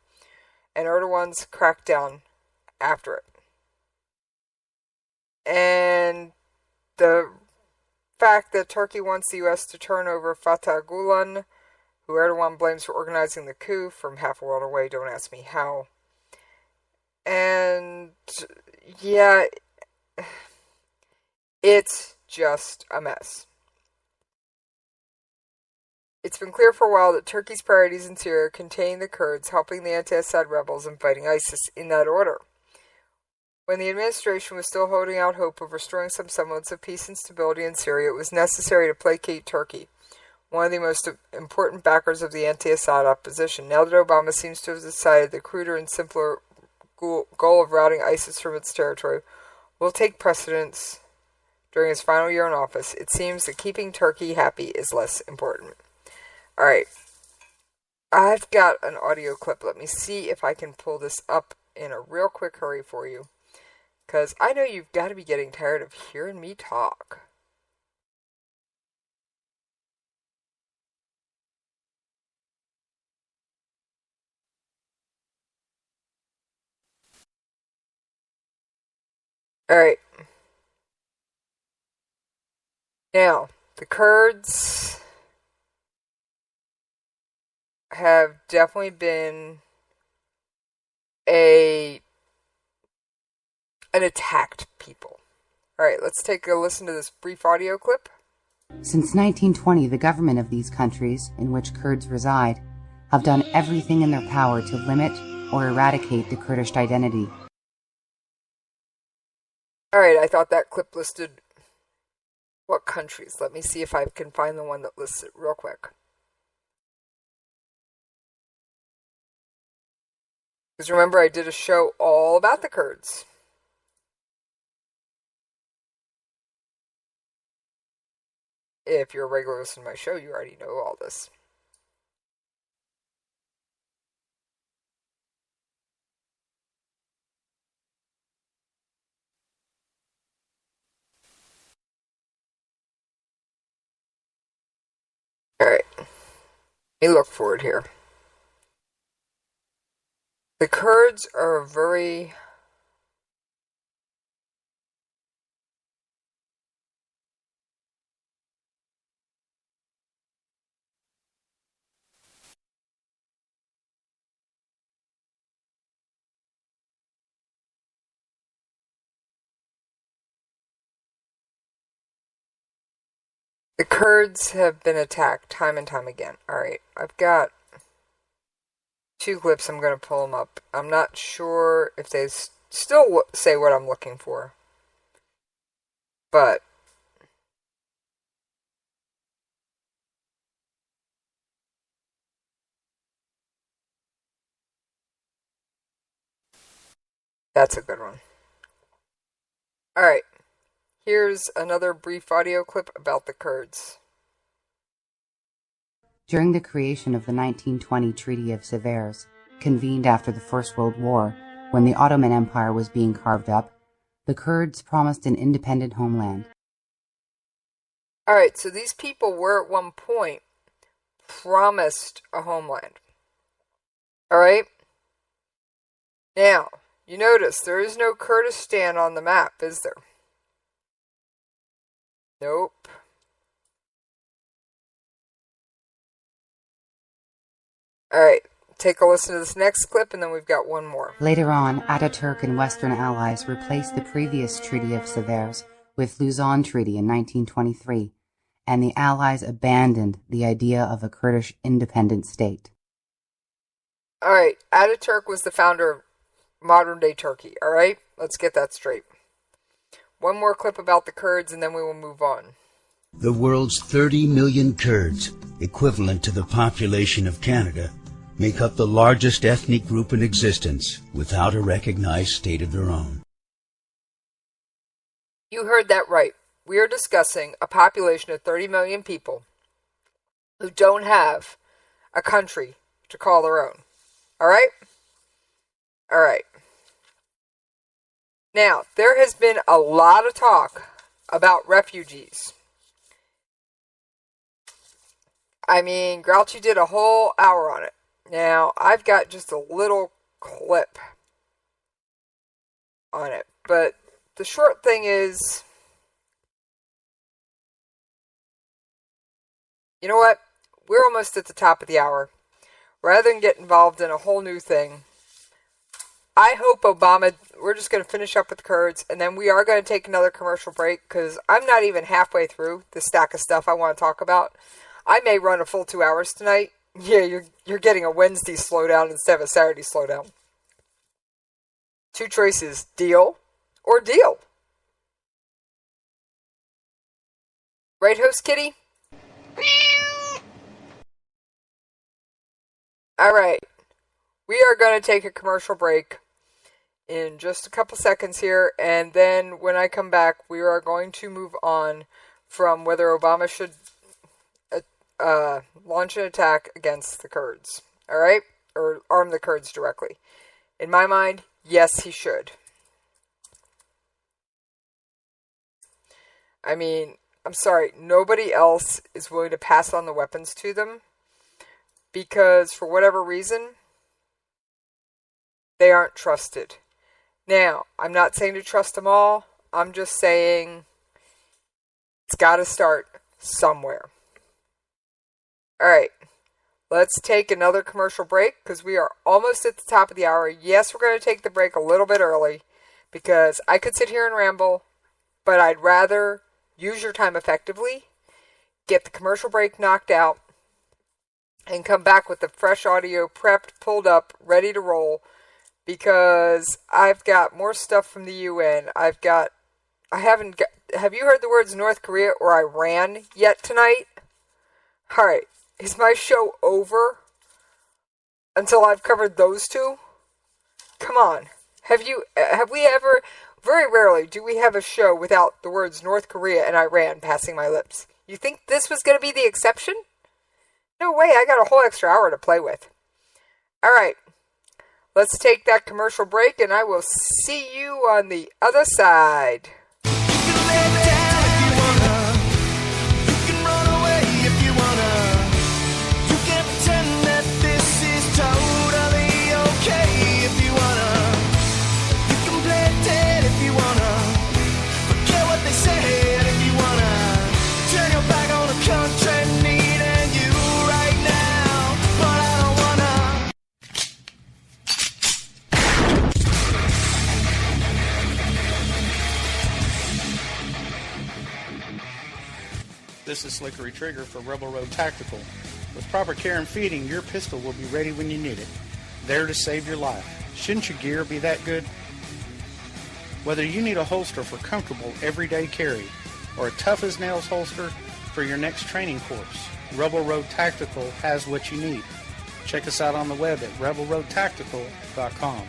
and Erdogan's crackdown after it. And the fact that Turkey wants the U.S. to turn over Fatah Gulen, who Erdogan blames for organizing the coup, from half a world away, don't ask me how. And, yeah, it's just a mess. It's been clear for a while that Turkey's priorities in Syria contain the Kurds, helping the anti-Assad rebels, and fighting ISIS in that order. When the administration was still holding out hope of restoring some semblance of peace and stability in Syria, it was necessary to placate Turkey, one of the most important backers of the anti-Assad opposition. Now that Obama seems to have decided the cruder and simpler goal of routing ISIS from its territory will take precedence during his final year in office, it seems that keeping Turkey happy is less important. Alright, I've got an audio clip. Let me see if I can pull this up in a real quick hurry for you, because I know you've got to be getting tired of hearing me talk. Alright. Now, the Kurds have definitely been an attacked people. Alright, let's take a listen to this brief audio clip. Since 1920, the government of these countries, in which Kurds reside, have done everything in their power to limit or eradicate the Kurdish identity. Alright, I thought that clip listed what countries. Let me see if I can find the one that lists it real quick. Because remember, I did a show all about the Kurds. If you're a regular listener to my show, you already know all this. Alright. Let me look for it here. The Kurds are very... The Kurds have been attacked time and time again. Alright, I've got 2 clips. I'm going to pull them up. I'm not sure if they still say what I'm looking for. But that's a good one. Alright. Here's another brief audio clip about the Kurds. During the creation of the 1920 Treaty of Sevres, convened after the First World War, when the Ottoman Empire was being carved up, the Kurds promised an independent homeland. Alright, so these people were at one point promised a homeland. Alright? Now, you notice there is no Kurdistan on the map, is there? Nope. Alright, take a listen to this next clip and then we've got one more. Later on, Ataturk and Western allies replaced the previous Treaty of Sevres with Luzon Treaty in 1923, and the allies abandoned the idea of a Kurdish independent state. Alright, Ataturk was the founder of modern-day Turkey, alright? Let's get that straight. One more clip about the Kurds and then we will move on. The world's 30 million Kurds, equivalent to the population of Canada, make up the largest ethnic group in existence without a recognized state of their own. You heard that right. We are discussing a population of 30 million people who don't have a country to call their own. Alright? Alright. Now, there has been a lot of talk about refugees. I mean, Grouchy did a whole hour on it. Now, I've got just a little clip on it. But the short thing is, you know what? We're almost at the top of the hour. Rather than get involved in a whole new thing, I hope Obama, we're just going to finish up with the Kurds, and then we are going to take another commercial break, because I'm not even halfway through the stack of stuff I want to talk about. I may run a full 2 hours tonight. Yeah, you're getting a Wednesday slowdown instead of a Saturday slowdown. 2 choices, deal or deal. Right, host kitty? Alright. We are going to take a commercial break in just a couple seconds here, and then when I come back, we are going to move on from whether Obama should launch an attack against the Kurds. Alright? Or arm the Kurds directly. In my mind, yes, he should. I mean, I'm sorry, nobody else is willing to pass on the weapons to them because, for whatever reason, they aren't trusted. Now, I'm not saying to trust them all. I'm just saying it's got to start somewhere. All right. Let's take another commercial break because we are almost at the top of the hour. Yes, we're going to take the break a little bit early because I could sit here and ramble, but I'd rather use your time effectively, get the commercial break knocked out, and come back with the fresh audio prepped, pulled up, ready to roll because I've got more stuff from the UN. Have you heard the words North Korea or Iran yet tonight? All right. Is my show over until I've covered those two? Come on. Have we ever, very rarely do we have a show without the words North Korea and Iran passing my lips. You think this was going to be the exception? No way, I got a whole extra hour to play with. All right. Let's take that commercial break and I will see you on the other side. This is Slickery Trigger for Rebel Road Tactical. With proper care and feeding, your pistol will be ready when you need it. There to save your life. Shouldn't your gear be that good? Whether you need a holster for comfortable everyday carry or a tough-as-nails holster for your next training course, Rebel Road Tactical has what you need. Check us out on the web at rebelroadtactical.com.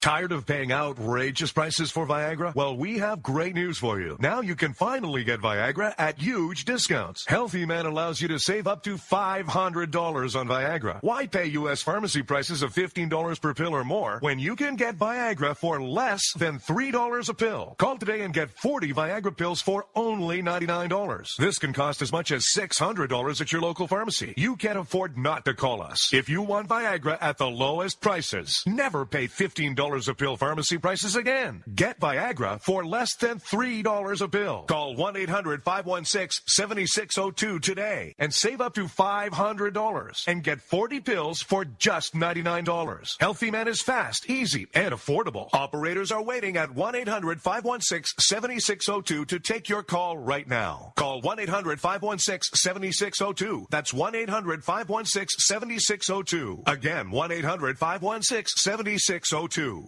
Tired of paying outrageous prices for Viagra? Well, we have great news for you. Now you can finally get Viagra at huge discounts. Healthy Man allows you to save up to $500 on Viagra. Why pay U.S. pharmacy prices of $15 per pill or more when you can get Viagra for less than $3 a pill? Call today and get 40 Viagra pills for only $99. This can cost as much as $600 at your local pharmacy. You can't afford not to call us. If you want Viagra at the lowest prices, never pay $15 a pill pharmacy prices again. Get Viagra for less than $3 a pill. Call 1-800-516-7602 today and save up to $500 and get 40 pills for just $99. Healthy Man is fast, easy, and affordable. Operators are waiting at 1-800-516-7602 to take your call right now. Call 1-800-516-7602. That's 1-800-516-7602. Again, 1-800-516-7602.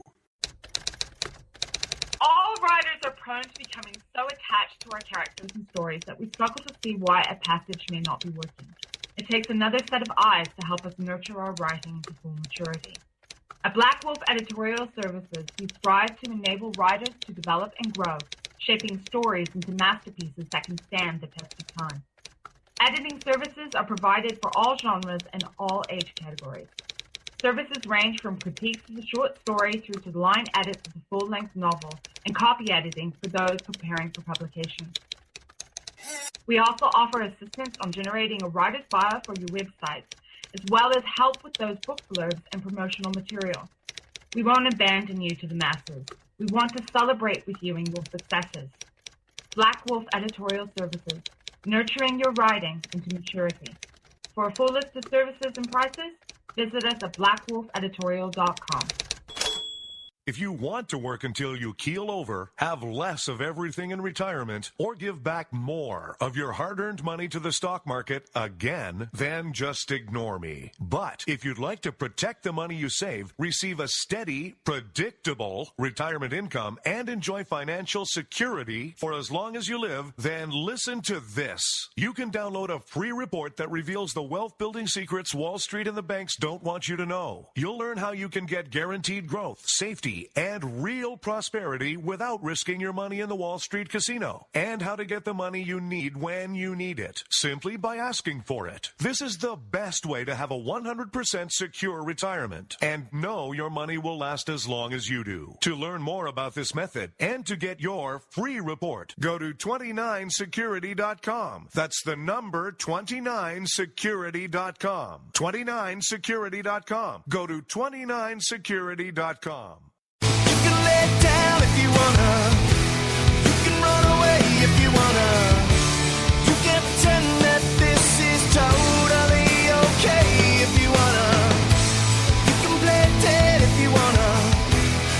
All writers are prone to becoming so attached to our characters and stories that we struggle to see why a passage may not be working. It takes another set of eyes to help us nurture our writing to full maturity. At Black Wolf Editorial Services, we strive to enable writers to develop and grow, shaping stories into masterpieces that can stand the test of time. Editing services are provided for all genres and all age categories. Services range from critiques of the short story through to the line edits of the full-length novel and copy editing for those preparing for publication. We also offer assistance on generating a writer's bio for your websites, as well as help with those book blurbs and promotional material. We won't abandon you to the masses. We want to celebrate with you in your successes. Black Wolf Editorial Services, nurturing your writing into maturity. For a full list of services and prices, visit us at blackwolfeditorial.com. If you want to work until you keel over, have less of everything in retirement, or give back more of your hard-earned money to the stock market again, then just ignore me. But if you'd like to protect the money you save, receive a steady, predictable retirement income, and enjoy financial security for as long as you live, then listen to this. You can download a free report that reveals the wealth-building secrets Wall Street and the banks don't want you to know. You'll learn how you can get guaranteed growth, safety, easy and real prosperity without risking your money in the Wall Street casino. And how to get the money you need when you need it, simply by asking for it. This is the best way to have a 100% secure retirement and know your money will last as long as you do. To learn more about this method and to get your free report, go to 29security.com. That's the number 29security.com. 29security.com. Go to 29security.com. You can lay down if you wanna. You can run away if you wanna. You can pretend that this is totally okay if you wanna. You can play dead if you wanna.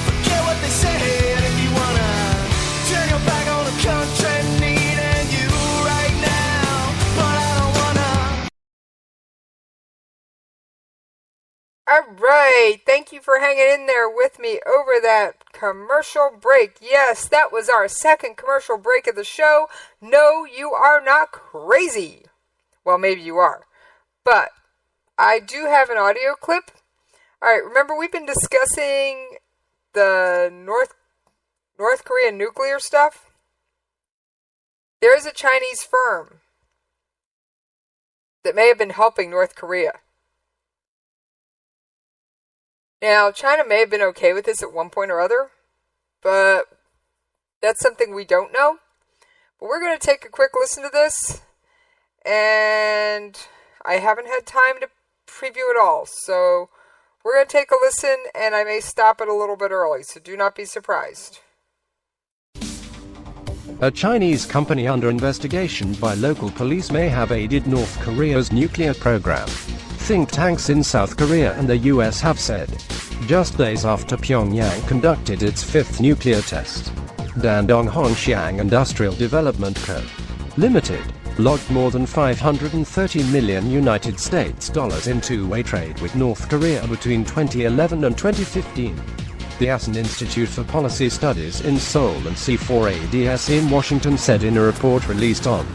Forget what they said if you wanna. Turn your back on the country needing you right now. But I don't wanna. All right, thank you for hanging in there with me over that commercial break. Yes, that was our second commercial break of the show. No, you are not crazy. Well, maybe you are, but I do have an audio clip. All right, remember we've been discussing the North Korean nuclear stuff? There is a Chinese firm that may have been helping North Korea. Now, China may have been okay with this at one point or other, but that's something we don't know. But we're going to take a quick listen to this, and I haven't had time to preview it all, so we're going to take a listen, and I may stop it a little bit early, so do not be surprised. A Chinese company under investigation by local police may have aided North Korea's nuclear program. Think tanks in South Korea and the US have said, just days after Pyongyang conducted its fifth nuclear test. Dandong Hongxiang Industrial Development Co. Limited logged more than $530 million United States dollars in two-way trade with North Korea between 2011 and 2015. The Asen Institute for Policy Studies in Seoul and C4ADS in Washington said in a report released on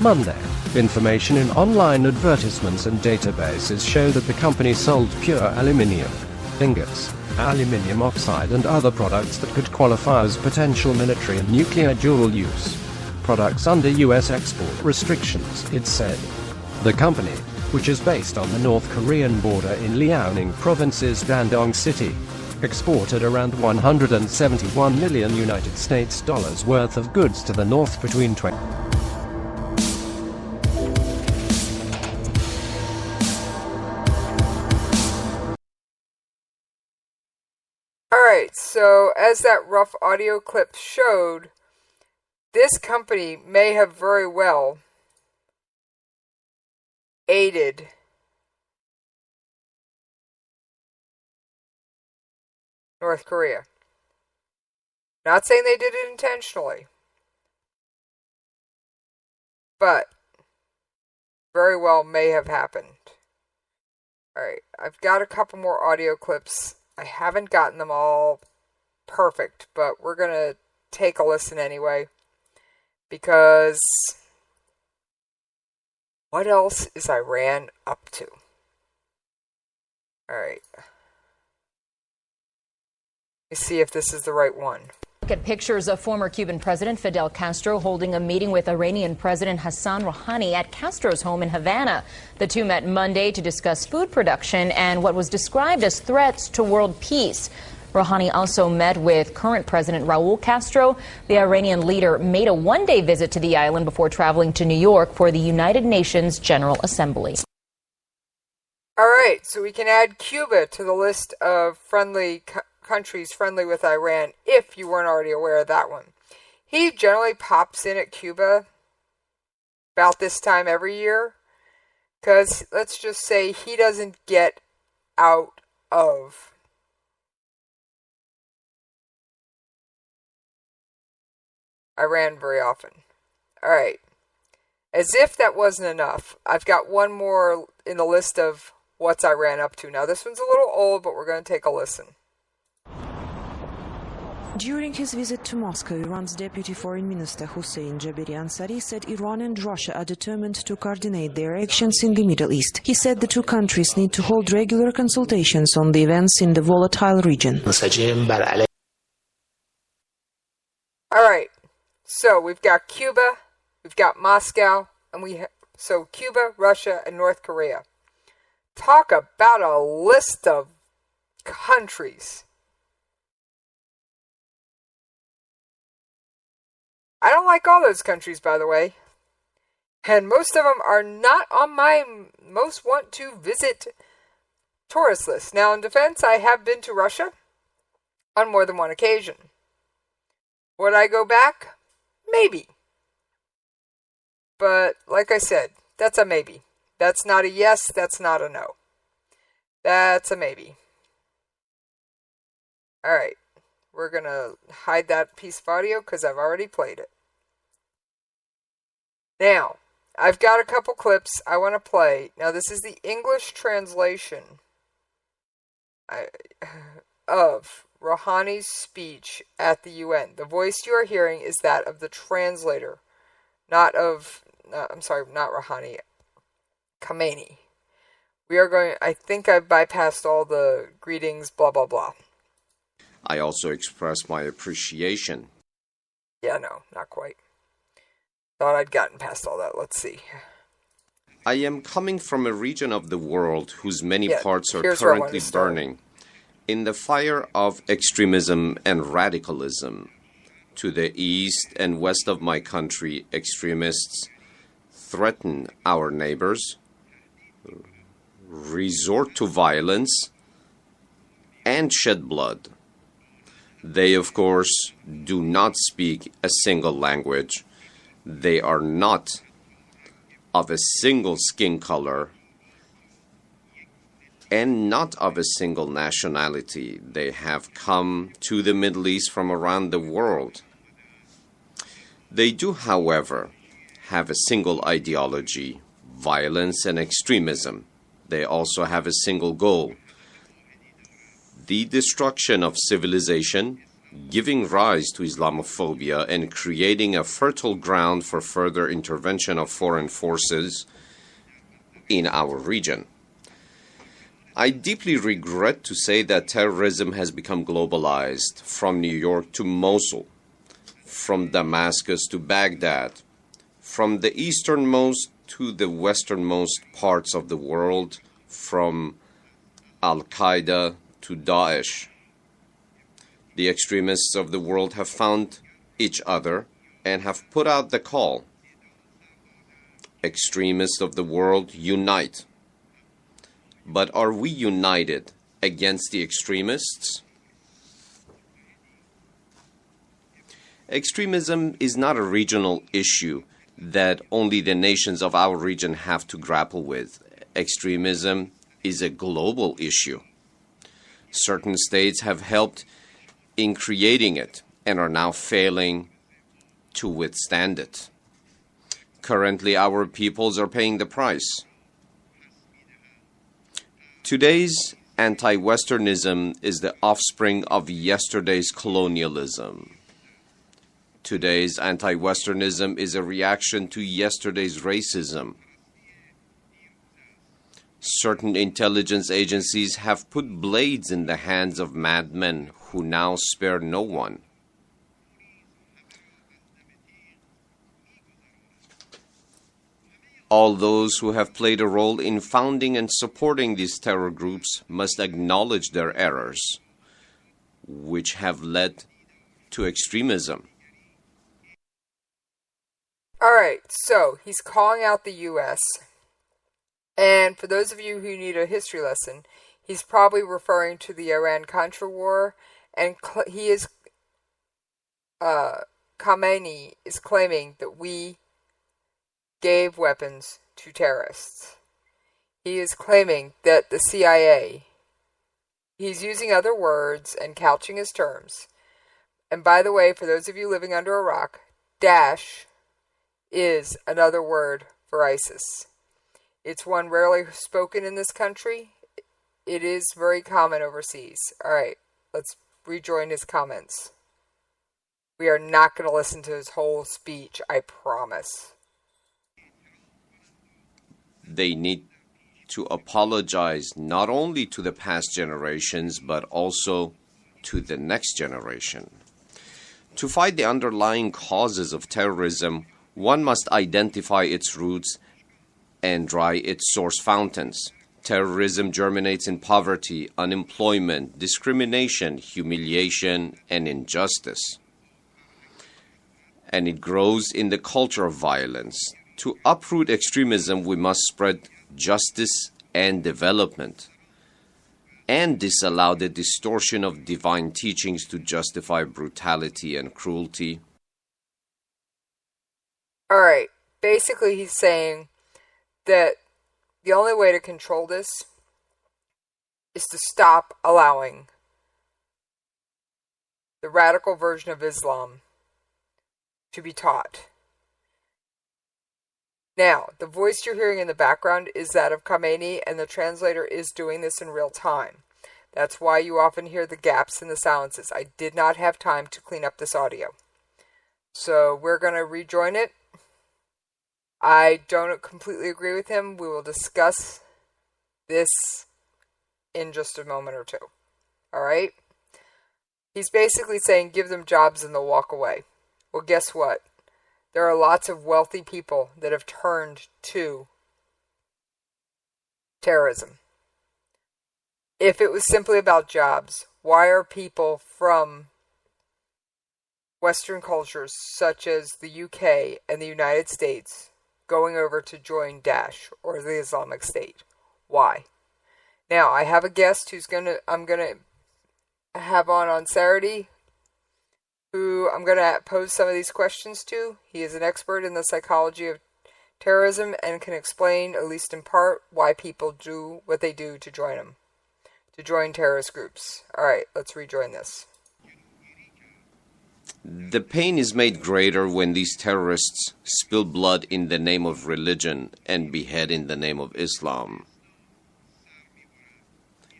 Monday. Information in online advertisements and databases show that the company sold pure aluminium, ingots, aluminium oxide and other products that could qualify as potential military and nuclear dual use products under U.S. export restrictions, it said. The company, which is based on the North Korean border in Liaoning Province's Dandong City, exported around $171 million United States dollars worth of goods to the North between 20. Alright, so as that rough audio clip showed, this company may have very well aided North Korea. Not saying they did it intentionally, but very well may have happened. Alright, I've got a couple more audio clips. I haven't gotten them all perfect, but we're going to take a listen anyway, because what else is Iran up to? Alright. Let's see if this is the right one. Look at pictures of former Cuban President Fidel Castro holding a meeting with Iranian President Hassan Rouhani at Castro's home in Havana. The two met Monday to discuss food production and what was described as threats to world peace. Rouhani also met with current President Raul Castro. The Iranian leader made a one-day visit to the island before traveling to New York for the United Nations General Assembly. All right, so we can add Cuba to the list of friendly countries friendly with Iran, if you weren't already aware of that one. He generally pops in at Cuba about this time every year, because let's just say he doesn't get out of Iran very often. Alright, as if that wasn't enough, I've got one more in the list of what's Iran up to. Now this one's a little old, but we're going to take a listen. During his visit to Moscow, Iran's Deputy Foreign Minister Hossein Jabiri-Ansari said Iran and Russia are determined to coordinate their actions in the Middle East. He said the two countries need to hold regular consultations on the events in the volatile region. All right, so we've got Cuba, we've got Moscow, and so Cuba, Russia, and North Korea. Talk about a list of countries. I don't like all those countries, by the way. And most of them are not on my most want to visit tourist list. Now, in defense, I have been to Russia on more than one occasion. Would I go back? Maybe. But, like I said, that's a maybe. That's not a yes, that's not a no. That's a maybe. Alright. We're going to hide that piece of audio because I've already played it. Now, I've got a couple clips I want to play. Now, this is the English translation of Rouhani's speech at the UN. The voice you are hearing is that of the translator, not Rouhani, Khamenei. I think I've bypassed all the greetings, blah, blah, blah. I also express my appreciation. Yeah, no, not quite. Thought I'd gotten past all that. Let's see. I am coming from a region of the world whose many parts are here's currently burning in the fire of extremism and radicalism. To the east and west of my country, extremists threaten our neighbors, resort to violence, and shed blood. They, of course, do not speak a single language. They are not of a single skin color and not of a single nationality. They have come to the Middle East from around the world. They do, however, have a single ideology, violence and extremism. They also have a single goal: the destruction of civilization, giving rise to Islamophobia, and creating a fertile ground for further intervention of foreign forces in our region. I deeply regret to say that terrorism has become globalized, from New York to Mosul, from Damascus to Baghdad, from the easternmost to the westernmost parts of the world, from Al-Qaeda to Daesh. The extremists of the world have found each other and have put out the call. Extremists of the world, unite. But are we united against the extremists? Extremism is not a regional issue that only the nations of our region have to grapple with. Extremism is a global issue. Certain states have helped in creating it and are now failing to withstand it. Currently, our peoples are paying the price. Today's anti-Westernism is the offspring of yesterday's colonialism. Today's anti-Westernism is a reaction to yesterday's racism. Certain intelligence agencies have put blades in the hands of madmen who now spare no one. All those who have played a role in founding and supporting these terror groups must acknowledge their errors, which have led to extremism. All right, so he's calling out the U.S., and for those of you who need a history lesson, he's probably referring to the Iran-Contra war, and Khamenei is claiming that we gave weapons to terrorists. He is claiming that the CIA, he's using other words and couching his terms. And by the way, for those of you living under a rock, Daesh is another word for ISIS. It's one rarely spoken in this country. It is very common overseas. All right, let's rejoin his comments. We are not going to listen to his whole speech, I promise. They need to apologize not only to the past generations, but also to the next generation. To fight the underlying causes of terrorism, one must identify its roots and dry its source fountains. Terrorism germinates in poverty, unemployment, discrimination, humiliation, and injustice. And it grows in the culture of violence. To uproot extremism, we must spread justice and development, and disallow the distortion of divine teachings to justify brutality and cruelty. All right. Basically, he's saying that the only way to control this is to stop allowing the radical version of Islam to be taught. Now, the voice you're hearing in the background is that of Khamenei, and the translator is doing this in real time. That's why you often hear the gaps in the silences. I did not have time to clean up this audio. So we're going to rejoin it. I don't completely agree with him. We will discuss this in just a moment or two. All right? He's basically saying give them jobs and they'll walk away. Well, guess what? There are lots of wealthy people that have turned to terrorism. If it was simply about jobs, why are people from Western cultures such as the UK and the United States going over to join Daesh or the Islamic State? Why? Now, I have a guest I'm going to have on Saturday, who I'm going to pose some of these questions to. He is an expert in the psychology of terrorism and can explain, at least in part, why people do what they do to join them, to join terrorist groups. All right, let's rejoin this. The pain is made greater when these terrorists spill blood in the name of religion and behead in the name of Islam.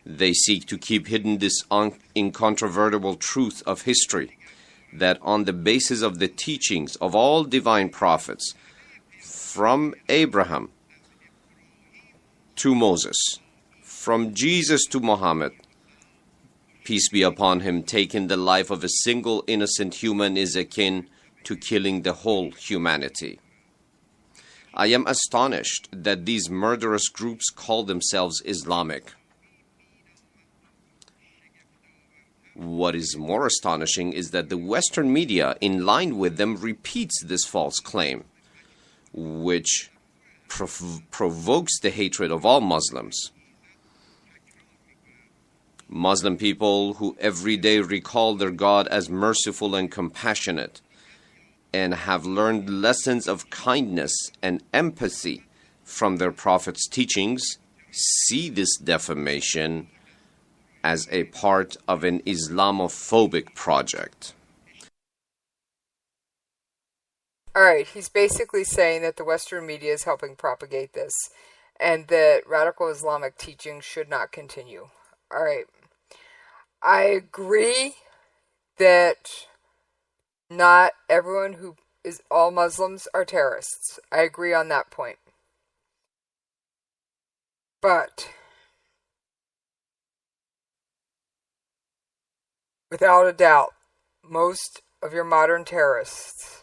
They seek to keep hidden this incontrovertible truth of history, that on the basis of the teachings of all divine prophets, from Abraham to Moses, from Jesus to Muhammad, peace be upon him, taking the life of a single innocent human is akin to killing the whole humanity. I am astonished that these murderous groups call themselves Islamic. What is more astonishing is that the Western media, in line with them, repeats this false claim, which provokes the hatred of all Muslims. Muslim people who every day recall their God as merciful and compassionate, and have learned lessons of kindness and empathy from their Prophet's teachings, see this defamation as a part of an Islamophobic project. All right, he's basically saying that the Western media is helping propagate this, and that radical Islamic teaching should not continue. All right. I agree that not everyone who is all Muslims are terrorists. I agree on that point. But without a doubt, most of your modern terrorists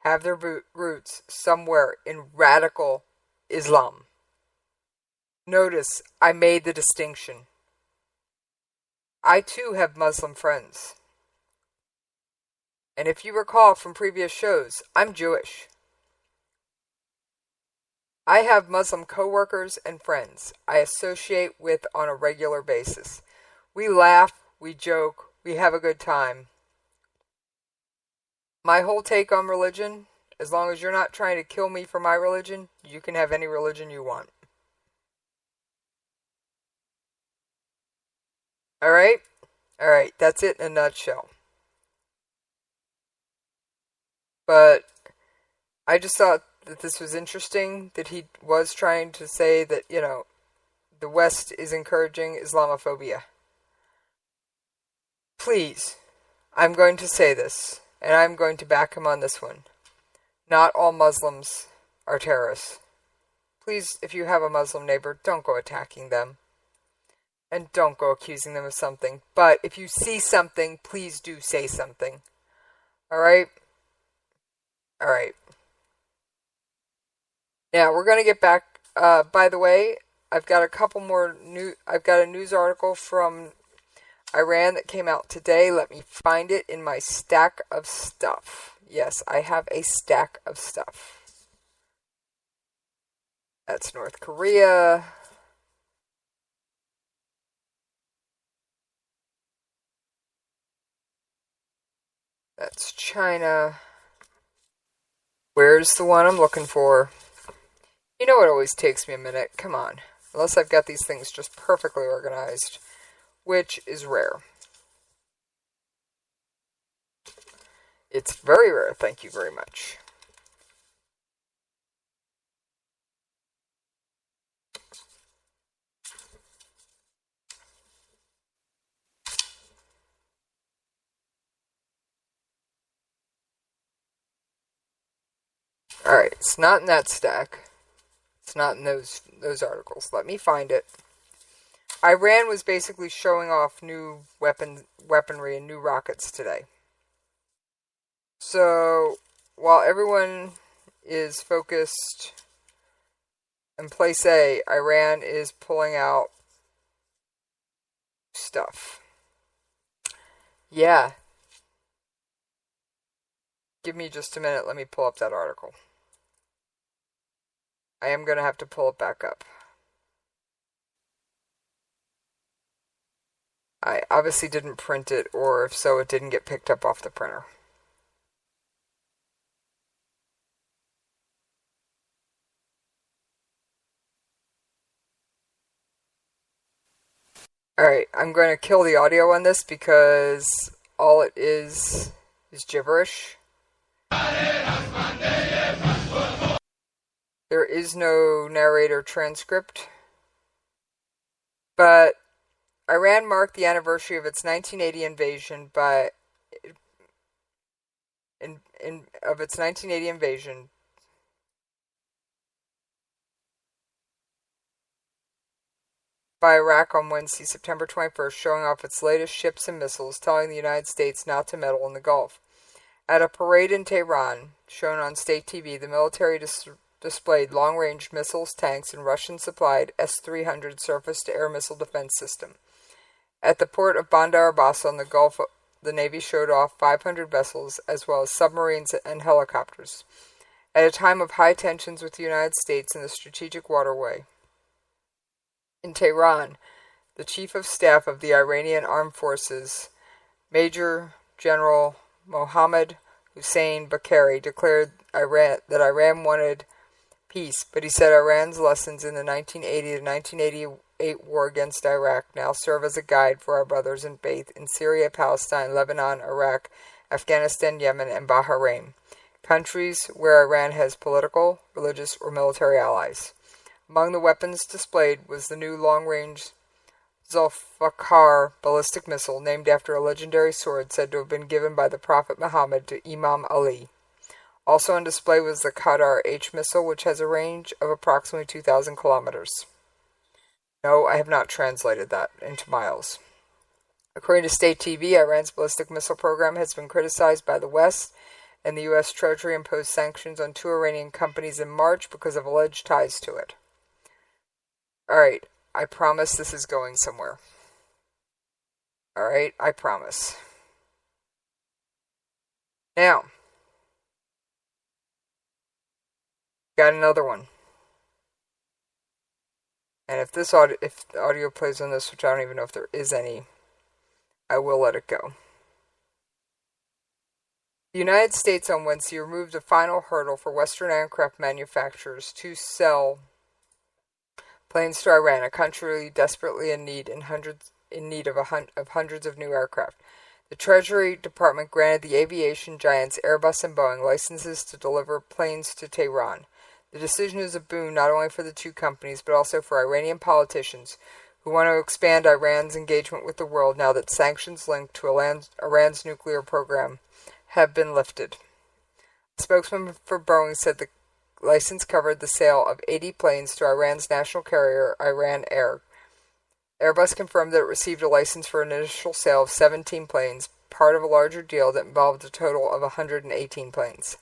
have their roots somewhere in radical Islam. Notice I made the distinction. I too have Muslim friends. And if you recall from previous shows, I'm Jewish. I have Muslim coworkers and friends I associate with on a regular basis. We laugh, we joke, we have a good time. My whole take on religion, as long as you're not trying to kill me for my religion, you can have any religion you want. Alright? Alright, that's it in a nutshell. But I just thought that this was interesting, that he was trying to say that, the West is encouraging Islamophobia. Please, I'm going to say this, and I'm going to back him on this one. Not all Muslims are terrorists. Please, if you have a Muslim neighbor, don't go attacking them. And don't go accusing them of something. But if you see something, please do say something. Alright? Alright. Now, we're going to get back. By the way, I've got a couple more I've got a news article from Iran that came out today. Let me find it in my stack of stuff. Yes, I have a stack of stuff. That's North Korea. That's China. Where's the one I'm looking for? You know it always takes me a minute. Come on. Unless I've got these things just perfectly organized, which is rare. It's very rare, thank you very much. Alright, it's not in that stack. It's not in those articles. Let me find it. Iran was basically showing off new weaponry and new rockets today. So, while everyone is focused in place A, Iran is pulling out stuff. Yeah. Give me just a minute. Let me pull up that article. I am going to have to pull it back up. I obviously didn't print it, or if so, it didn't get picked up off the printer. Alright, I'm going to kill the audio on this because all it is gibberish. There is no narrator transcript. But Iran marked the anniversary of its 1980 invasion by Iraq on Wednesday, September 21st, showing off its latest ships and missiles, telling the United States not to meddle in the Gulf. At a parade in Tehran, shown on state TV, the military displayed long-range missiles, tanks, and Russian-supplied S-300 surface-to-air missile defense system. At the port of Bandar Abbas on the Gulf, the Navy showed off 500 vessels, as well as submarines and helicopters, at a time of high tensions with the United States in the strategic waterway. In Tehran, the Chief of Staff of the Iranian Armed Forces, Major General Mohammad Hussein Bakhari, declared that Iran wanted peace, but he said Iran's lessons in the 1980 to 1988 war against Iraq now serve as a guide for our brothers in faith in Syria, Palestine, Lebanon, Iraq, Afghanistan, Yemen, and Bahrain, countries where Iran has political, religious, or military allies. Among the weapons displayed was the new long-range Zulfikar ballistic missile, named after a legendary sword said to have been given by the Prophet Muhammad to Imam Ali. Also on display was the Qadar H missile, which has a range of approximately 2,000 kilometers. No, I have not translated that into miles. According to state TV, Iran's ballistic missile program has been criticized by the West, and the U.S. Treasury imposed sanctions on 2 Iranian companies in March because of alleged ties to it. Alright, I promise this is going somewhere. Alright, I promise. Now, got another one. And if the audio plays on this, which I don't even know if there is any, I will let it go. The United States on Wednesday removed a final hurdle for Western aircraft manufacturers to sell planes to Iran, a country desperately in need of hundreds of new aircraft. The Treasury Department granted the aviation giants Airbus and Boeing licenses to deliver planes to Tehran. The decision is a boon not only for the two companies, but also for Iranian politicians who want to expand Iran's engagement with the world now that sanctions linked to Iran's nuclear program have been lifted. A spokesman for Boeing said the license covered the sale of 80 planes to Iran's national carrier, Iran Air. Airbus confirmed that it received a license for an initial sale of 17 planes, part of a larger deal that involved a total of 118 planes.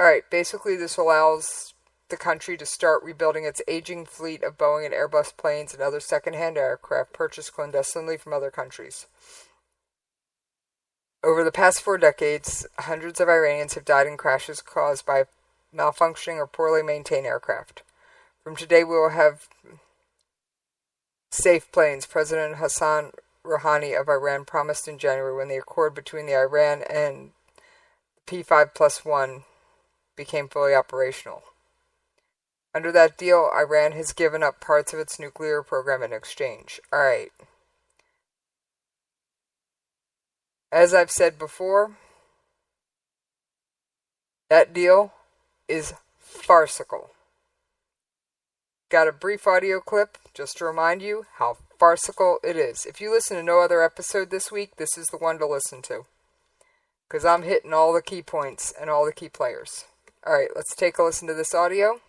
Alright, basically this allows the country to start rebuilding its aging fleet of Boeing and Airbus planes and other second-hand aircraft purchased clandestinely from other countries. Over the past 4 decades, hundreds of Iranians have died in crashes caused by malfunctioning or poorly maintained aircraft. From today, we will have safe planes, President Hassan Rouhani of Iran promised in January when the accord between the Iran and P5+1 became fully operational. Under that deal, Iran has given up parts of its nuclear program in exchange. Alright. As I've said before, that deal is farcical. Got a brief audio clip just to remind you how farcical it is. If you listen to no other episode this week, this is the one to listen to. Because I'm hitting all the key points and all the key players. Alright, let's take a listen to this audio.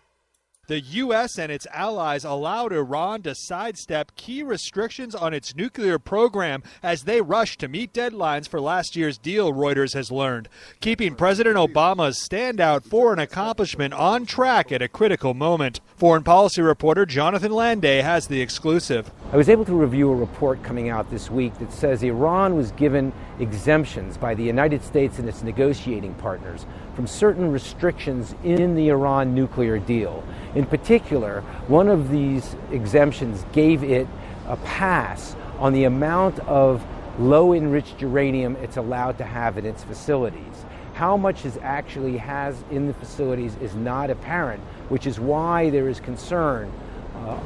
The U.S. and its allies allowed Iran to sidestep key restrictions on its nuclear program as they rush to meet deadlines for last year's deal, Reuters has learned, keeping President Obama's standout foreign accomplishment on track at a critical moment. Foreign policy reporter Jonathan Landay has the exclusive. I was able to review a report coming out this week that says Iran was given exemptions by the United States and its negotiating partners from certain restrictions in the Iran nuclear deal. In particular, one of these exemptions gave it a pass on the amount of low-enriched uranium it's allowed to have in its facilities. How much it actually has in the facilities is not apparent, which is why there is concern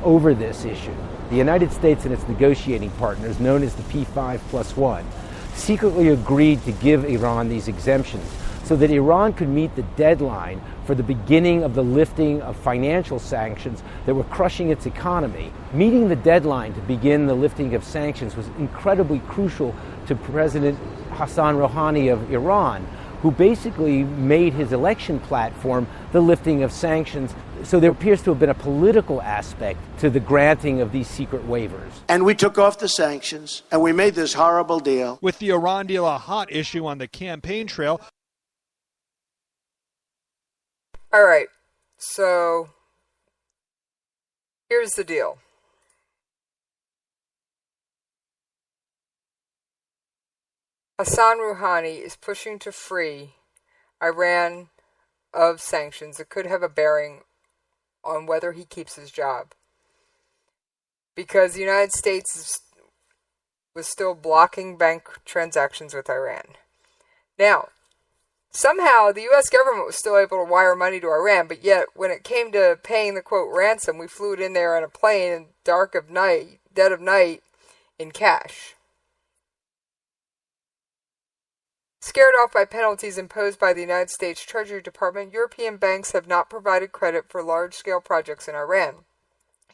over this issue. The United States and its negotiating partners, known as the P5+1, secretly agreed to give Iran these exemptions so that Iran could meet the deadline for the beginning of the lifting of financial sanctions that were crushing its economy. Meeting the deadline to begin the lifting of sanctions was incredibly crucial to President Hassan Rouhani of Iran, who basically made his election platform the lifting of sanctions. So there appears to have been a political aspect to the granting of these secret waivers. And we took off the sanctions, and we made this horrible deal. With the Iran deal a hot issue on the campaign trail. All right, so here's the deal. Hassan Rouhani is pushing to free Iran of sanctions that could have a bearing on whether he keeps his job. Because the United States was still blocking bank transactions with Iran. Now, somehow the U.S. government was still able to wire money to Iran, but yet when it came to paying the, quote, ransom, we flew it in there on a plane in dead of night, in cash. Scared off by penalties imposed by the United States Treasury Department, European banks have not provided credit for large-scale projects in Iran.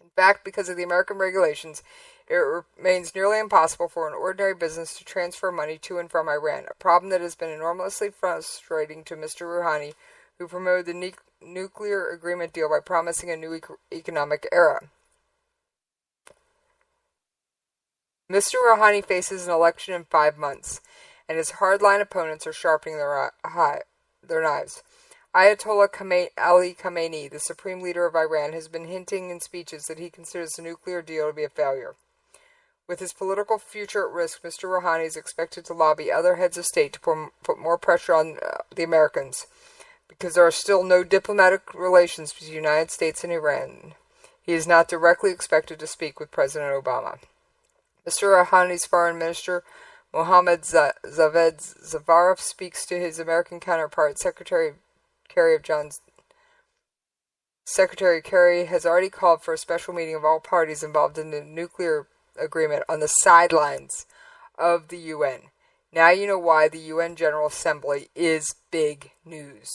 In fact, because of the American regulations, it remains nearly impossible for an ordinary business to transfer money to and from Iran, a problem that has been enormously frustrating to Mr. Rouhani, who promoted the nuclear agreement deal by promising a new economic era. Mr. Rouhani faces an election in 5 months, and his hardline opponents are sharpening their knives. Ayatollah Ali Khamenei, the supreme leader of Iran, has been hinting in speeches that he considers the nuclear deal to be a failure. With his political future at risk, Mr. Rouhani is expected to lobby other heads of state to put more pressure on the Americans, because there are still no diplomatic relations between the United States and Iran. He is not directly expected to speak with President Obama. Mr. Rouhani's foreign minister, Mohammad Javed Zarif, speaks to his American counterpart, Secretary Kerry has already called for a special meeting of all parties involved in the nuclear agreement on the sidelines of the UN. Now you know why the UN General Assembly is big news.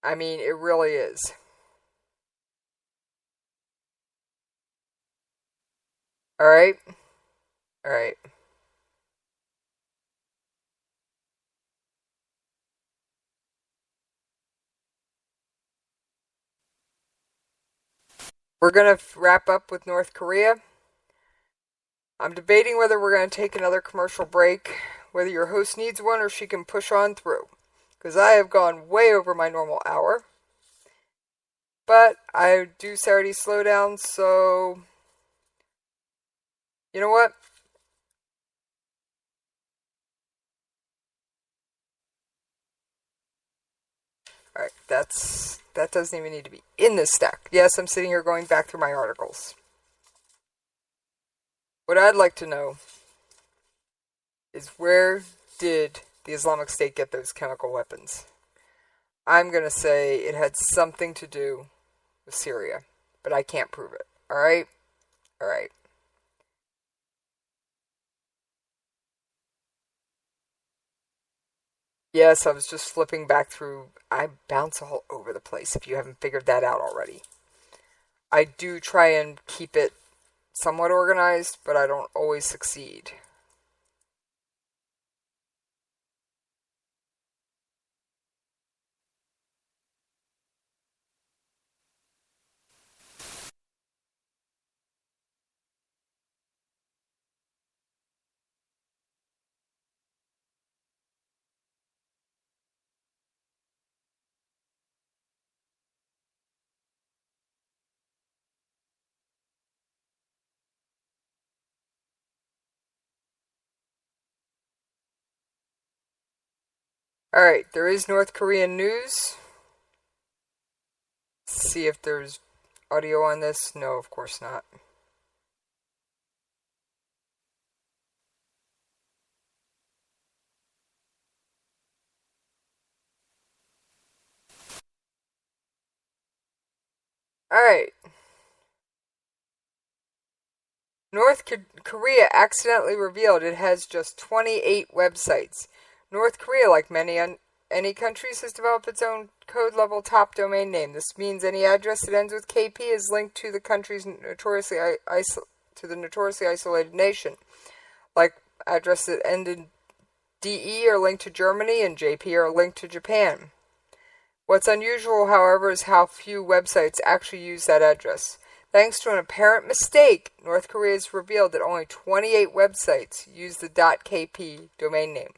I mean, it really is. Alright? Alright. We're going to wrap up with North Korea. I'm debating whether we're going to take another commercial break, whether your host needs one or she can push on through, because I have gone way over my normal hour. But I do Saturday slowdown, so you know what? Alright, that doesn't even need to be in this stack. Yes, I'm sitting here going back through my articles. What I'd like to know is, where did the Islamic State get those chemical weapons? I'm going to say it had something to do with Syria, but I can't prove it. Alright? Alright. Yes, I was just flipping back through. I bounce all over the place, if you haven't figured that out already. I do try and keep it somewhat organized, but I don't always succeed. Alright, there is North Korean news. Let's see if there's audio on this. No, of course not. Alright. North Korea accidentally revealed it has just 28 websites. North Korea, like any countries, has developed its own code-level top domain name. This means any address that ends with KP is linked to the country's notoriously isolated nation. Like addresses that end in DE are linked to Germany and JP are linked to Japan. What's unusual, however, is how few websites actually use that address. Thanks to an apparent mistake, North Korea has revealed that only 28 websites use the .kp domain name.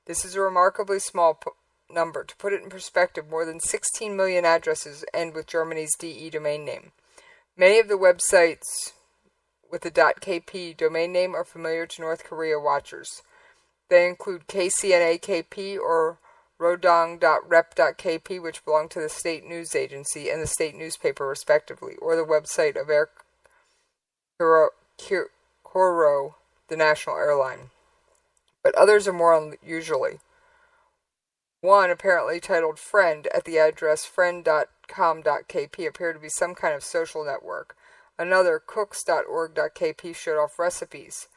This is a remarkably small number. To put it in perspective, more than 16 million addresses end with Germany's DE domain name. Many of the websites with the .kp domain name are familiar to North Korea watchers. They include KCNA-KP or rodong.rep.kp, which belong to the state news agency and the state newspaper respectively, or the website of Air Koryo, the national airline. But others are more unusually. One, apparently titled Friend, at the address friend.com.kp, appeared to be some kind of social network. Another, cooks.org.kp, showed off recipes,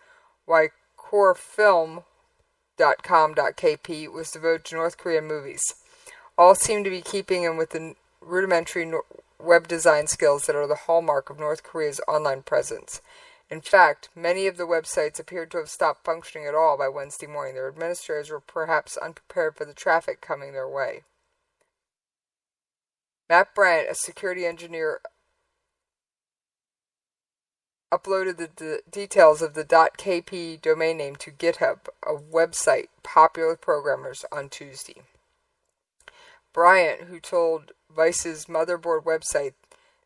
while corefilm.com.kp was devoted to North Korean movies. All seem to be keeping in with the rudimentary web design skills that are the hallmark of North Korea's online presence. In fact, many of the websites appeared to have stopped functioning at all by Wednesday morning. Their administrators were perhaps unprepared for the traffic coming their way. Matt Bryant, a security engineer, uploaded the details of the .kp domain name to GitHub, a website popular with programmers, on Tuesday. Bryant, who told Vice's Motherboard website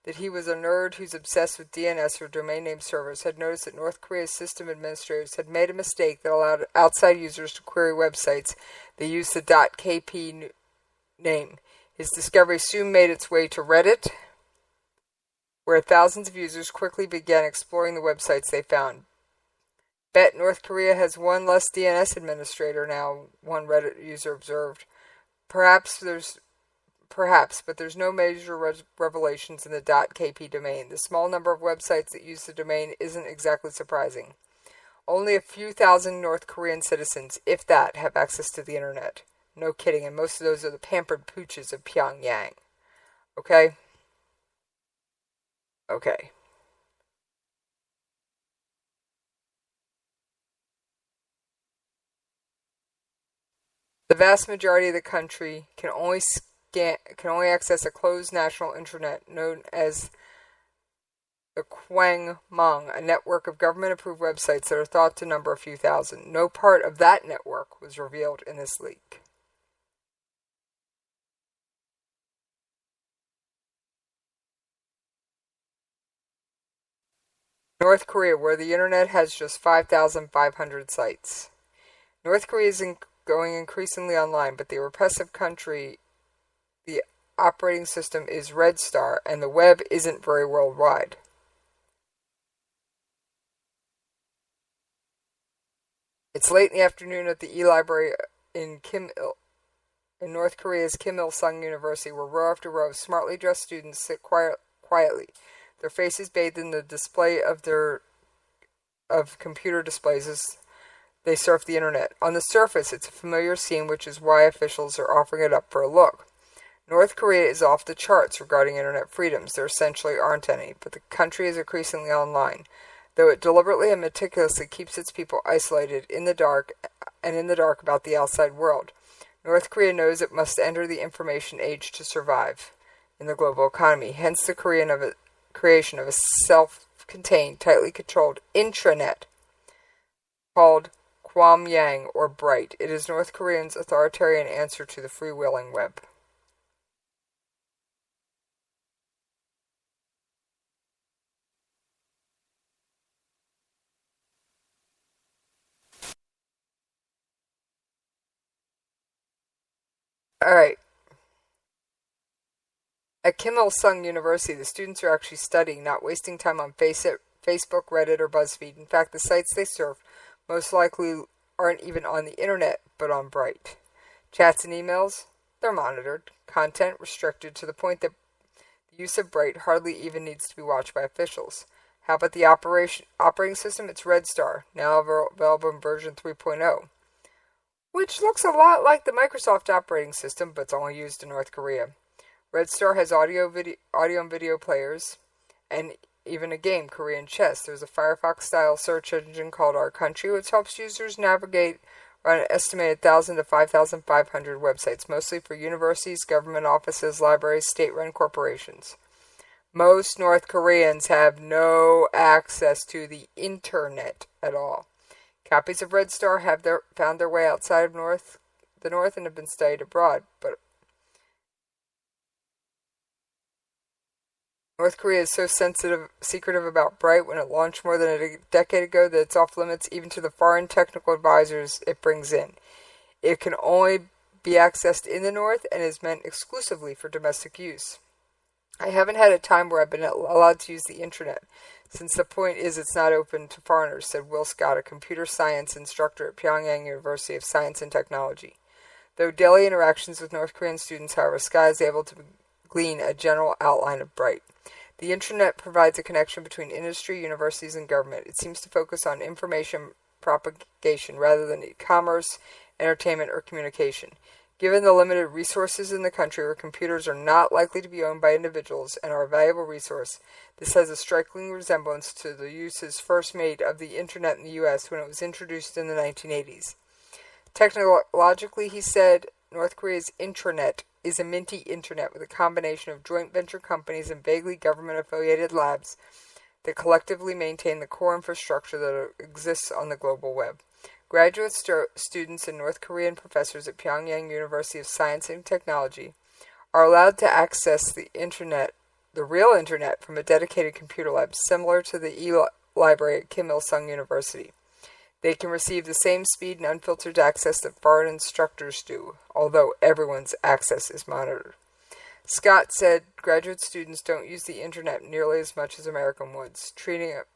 that he was a nerd who's obsessed with DNS or domain name servers, had noticed that North Korea's system administrators had made a mistake that allowed outside users to query websites that used the .kp name. His discovery soon made its way to Reddit, where thousands of users quickly began exploring the websites they found. Bet North Korea has one less DNS administrator now, one Reddit user observed. Perhaps, but there's no major revelations in the .kp domain. The small number of websites that use the domain isn't exactly surprising. Only a few thousand North Korean citizens, if that, have access to the internet. No kidding, and most of those are the pampered pooches of Pyongyang. Okay? Okay. The vast majority of the country can only access a closed national internet known as the Kwangmong, a network of government-approved websites that are thought to number a few thousand. No part of that network was revealed in this leak. North Korea, where the internet has just 5,500 sites. North Korea is going increasingly online, but the repressive country, the operating system is Red Star, and the web isn't very worldwide. It's late in the afternoon at the E-Library in North Korea's Kim Il-sung University, where row after row of smartly dressed students sit quietly, their faces bathed in the display of computer displays as they surf the internet. On the surface, it's a familiar scene, which is why officials are offering it up for a look. North Korea is off the charts regarding internet freedoms. There essentially aren't any, but the country is increasingly online, though it deliberately and meticulously keeps its people isolated in the dark about the outside world. North Korea knows it must enter the information age to survive in the global economy, hence the creation of a self-contained, tightly controlled intranet called Kwamyang, or Bright. It is North Koreans' authoritarian answer to the freewheeling web. Alright. At Kim Il-sung University, the students are actually studying, not wasting time on Facebook, Reddit, or BuzzFeed. In fact, the sites they surf most likely aren't even on the internet, but on Bright. Chats and emails, they're monitored. Content restricted to the point that the use of Bright hardly even needs to be watched by officials. How about the operating system? It's Red Star, now available in version 3.0, which looks a lot like the Microsoft operating system, but it's only used in North Korea. Red Star has audio and video players, and even a game, Korean chess. There's a Firefox-style search engine called Our Country, which helps users navigate around an estimated 1,000 to 5,500 websites, mostly for universities, government offices, libraries, state-run corporations. Most North Koreans have no access to the internet at all. Copies of Red Star have found their way outside of the North and have been studied abroad, but North Korea is so secretive about Bright when it launched more than a decade ago that it's off limits even to the foreign technical advisors it brings in. It can only be accessed in the North and is meant exclusively for domestic use. I haven't had a time where I've been allowed to use the intranet, since the point is it's not open to foreigners, said Will Scott, a computer science instructor at Pyongyang University of Science and Technology. Though daily interactions with North Korean students, however, Scott is able to glean a general outline of Bright. The intranet provides a connection between industry, universities, and government. It seems to focus on information propagation rather than commerce, entertainment, or communication. Given the limited resources in the country where computers are not likely to be owned by individuals and are a valuable resource, this has a striking resemblance to the uses first made of the internet in the U.S. when it was introduced in the 1980s. Technologically, he said, North Korea's intranet is a minty internet with a combination of joint venture companies and vaguely government-affiliated labs that collectively maintain the core infrastructure that exists on the global web. Graduate students and North Korean professors at Pyongyang University of Science and Technology are allowed to access the internet, the real internet, from a dedicated computer lab, similar to the E-Library at Kim Il-sung University. They can receive the same speed and unfiltered access that foreign instructors do, although everyone's access is monitored. Scott said graduate students don't use the internet nearly as much as American ones, treating it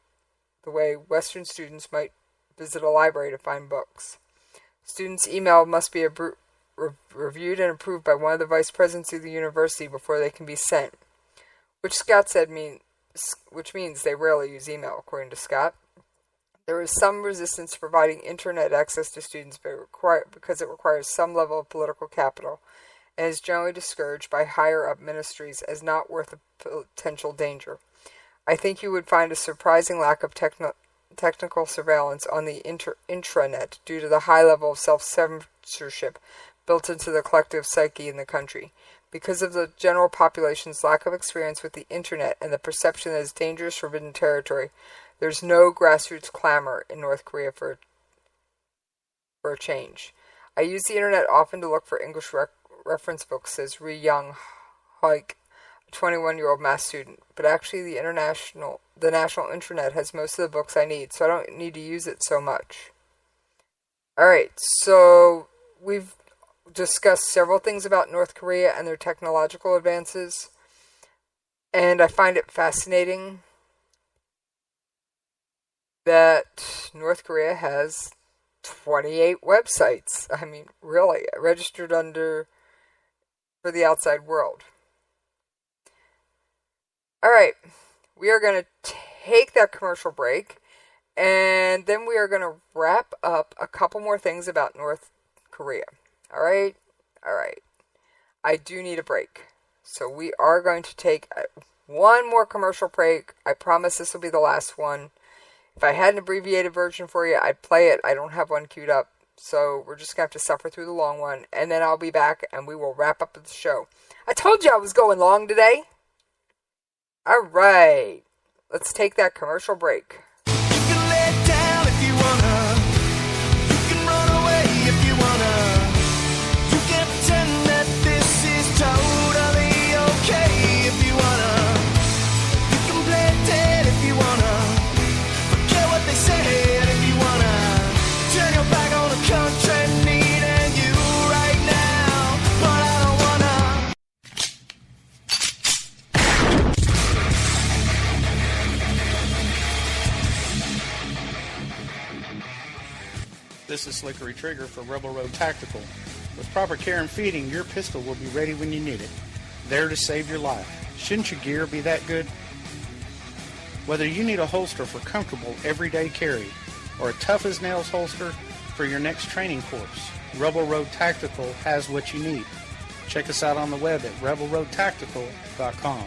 the way Western students might visit a library to find books. Students' email must be reviewed and approved by one of the vice presidents of the university before they can be sent, which Scott said which means they rarely use email, according to Scott. There is some resistance to providing internet access to students because it requires some level of political capital and is generally discouraged by higher-up ministries as not worth the potential danger. I think you would find a surprising lack of technical surveillance on the intranet due to the high level of self-censorship built into the collective psyche in the country. because of the general population's lack of experience with the internet and the perception that it's dangerous, forbidden territory. There's no grassroots clamor in North Korea for a change. I use the internet often to look for English reference books, says Ri Young Haik, a 21-year-old math student. But actually the national internet has most of the books I need, so I don't need to use it so much. Alright, so we've discussed several things about North Korea and their technological advances, and I find it fascinating that North Korea has 28 websites. I mean, really, registered for the outside world. Alright, we are going to take that commercial break, and then we are going to wrap up a couple more things about North Korea. Alright? Alright. I do need a break. So we are going to take one more commercial break. I promise this will be the last one. If I had an abbreviated version for you, I'd play it. I don't have one queued up. So we're just going to have to suffer through the long one. And then I'll be back and we will wrap up the show. I told you I was going long today. Alright. Let's take that commercial break. You can lay it down if you wanna. You can run away if you wanna. You can pretend that this is totally okay if you wanna. You can play it dead if you wanna. Forget what they said if you wanna. Turn your back on the country needing you right now. But I don't wanna. This is Slickery Trigger for Rebel Road Tactical. With proper care and feeding, your pistol will be ready when you need it. There to save your life. Shouldn't your gear be that good? Whether you need a holster for comfortable everyday carry or a tough-as-nails holster for your next training course, Rebel Road Tactical has what you need. Check us out on the web at rebelroadtactical.com.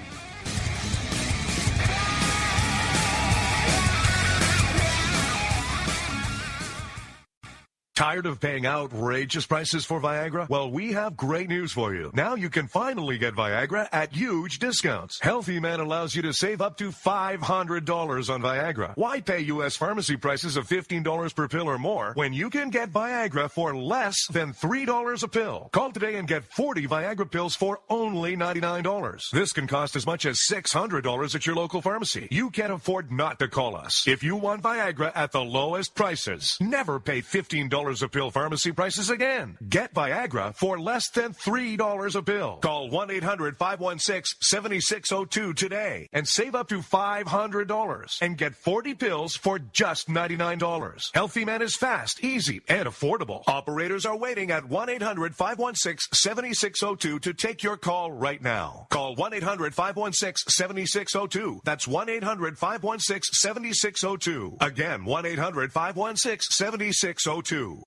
Tired of paying outrageous prices for Viagra? Well, we have great news for you. Now you can finally get Viagra at huge discounts. Healthy Man allows you to save up to $500 on Viagra. Why pay U.S. pharmacy prices of $15 per pill or more when you can get Viagra for less than $3 a pill? Call today and get 40 Viagra pills for only $99. This can cost as much as $600 at your local pharmacy. You can't afford not to call us. If you want Viagra at the lowest prices, never pay $15 a pill pharmacy prices again. Get Viagra for less than $3 a pill. Call 1-800-516-7602 today and save up to $500 and get 40 pills for just $99. Healthy Man is fast, easy, and affordable. Operators are waiting at 1-800-516-7602 to take your call right now. Call 1-800-516-7602. That's 1-800-516-7602. Again, 1-800-516-7602.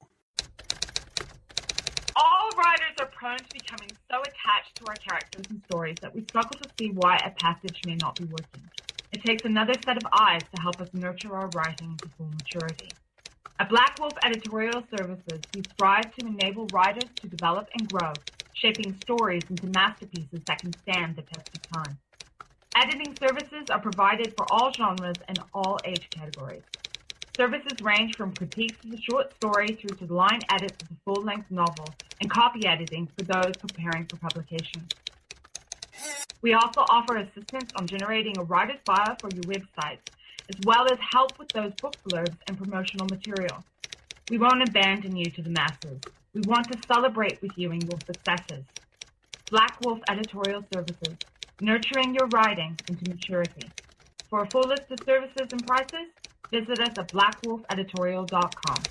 All writers are prone to becoming so attached to our characters and stories that we struggle to see why a passage may not be working. It takes another set of eyes to help us nurture our writing into full maturity. At Black Wolf Editorial Services, we strive to enable writers to develop and grow, shaping stories into masterpieces that can stand the test of time. Editing services are provided for all genres and all age categories. Services range from critiques of the short story through to the line edits of the full-length novel and copy editing for those preparing for publication. We also offer assistance on generating a writer's bio for your websites, as well as help with those book blurbs and promotional material. We won't abandon you to the masses. We want to celebrate with you in your successes. Black Wolf Editorial Services, nurturing your writing into maturity. For a full list of services and prices, visit us at blackwolfeditorial.com.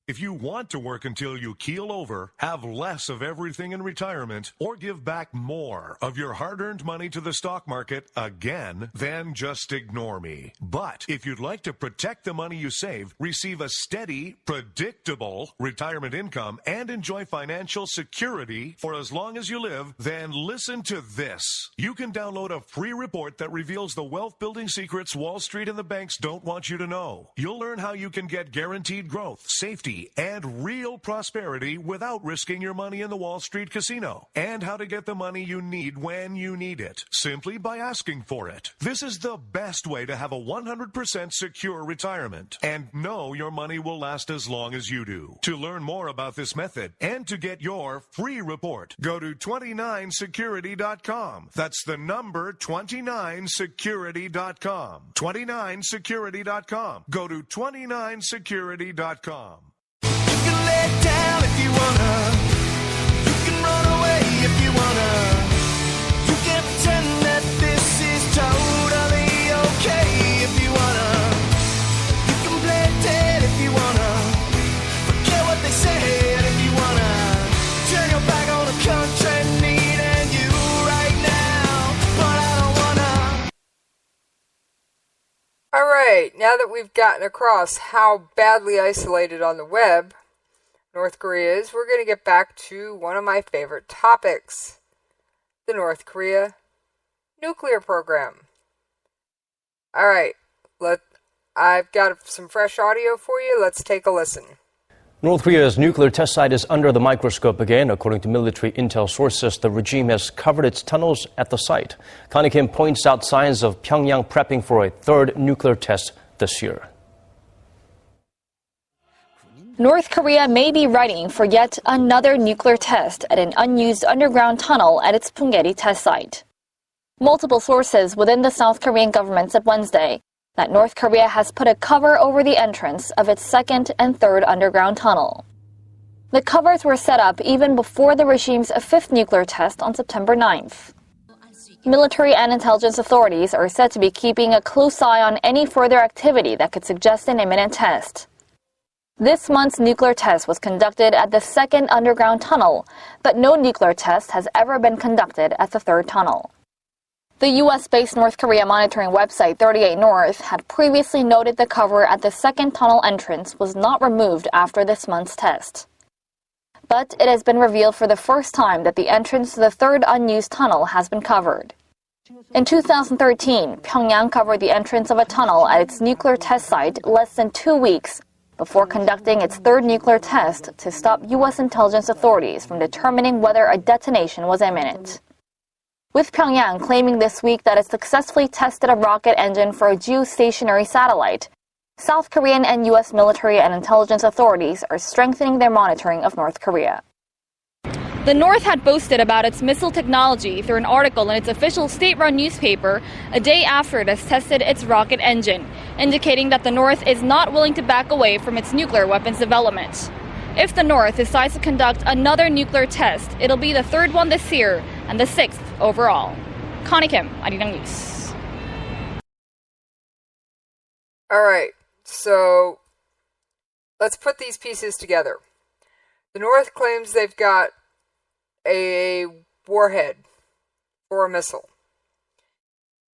If you want to work until you keel over, have less of everything in retirement, or give back more of your hard-earned money to the stock market again, then just ignore me. But if you'd like to protect the money you save, receive a steady, predictable retirement income, and enjoy financial security for as long as you live, then listen to this. You can download a free report that reveals the wealth-building secrets Wall Street and the banks don't want you to know. You'll learn how you can get guaranteed growth, safety, easy and real prosperity without risking your money in the Wall Street casino, and how to get the money you need when you need it, simply by asking for it. This is the best way to have a 100% secure retirement and know your money will last as long as you do. To learn more about this method and to get your free report, go to 29security.com. That's the number 29security.com. 29security.com. Go to 29security.com. You can lay down if you wanna. You can run away if you wanna. You can pretend that this is totally okay if you wanna. You can play dead if you wanna. Forget what they said if you wanna. Turn your back on the country needing you right now, but I don't wanna. Alright, now that we've gotten across how badly isolated on the web North Korea is, we're going to get back to one of my favorite topics, the North Korea nuclear program. Alright, I've got some fresh audio for you. Let's take a listen. North Korea's nuclear test site is under the microscope again. According to military intel sources, the regime has covered its tunnels at the site. Connie Kim points out signs of Pyongyang prepping for a third nuclear test this year. North Korea may be ready for yet another nuclear test at an unused underground tunnel at its Punggye-ri test site. Multiple sources within the South Korean government said Wednesday that North Korea has put a cover over the entrance of its second and third underground tunnel. The covers were set up even before the regime's fifth nuclear test on September 9th. Military and intelligence authorities are said to be keeping a close eye on any further activity that could suggest an imminent test. This month's nuclear test was conducted at the second underground tunnel, but no nuclear test has ever been conducted at the third tunnel. The U.S.-based North Korea monitoring website 38 North had previously noted the cover at the second tunnel entrance was not removed after this month's test. But it has been revealed for the first time that the entrance to the third unused tunnel has been covered. In 2013, Pyongyang covered the entrance of a tunnel at its nuclear test site less than 2 weeks before conducting its third nuclear test to stop U.S. intelligence authorities from determining whether a detonation was imminent. With Pyongyang claiming this week that it successfully tested a rocket engine for a geostationary satellite, South Korean and U.S. military and intelligence authorities are strengthening their monitoring of North Korea. The North had boasted about its missile technology through an article in its official state-run newspaper a day after it has tested its rocket engine, indicating that the North is not willing to back away from its nuclear weapons development. If the North decides to conduct another nuclear test, it'll be the third one this year and the sixth overall. Connie Kim, Arirang News. Alright, so let's put these pieces together. The North claims they've got a warhead for a missile.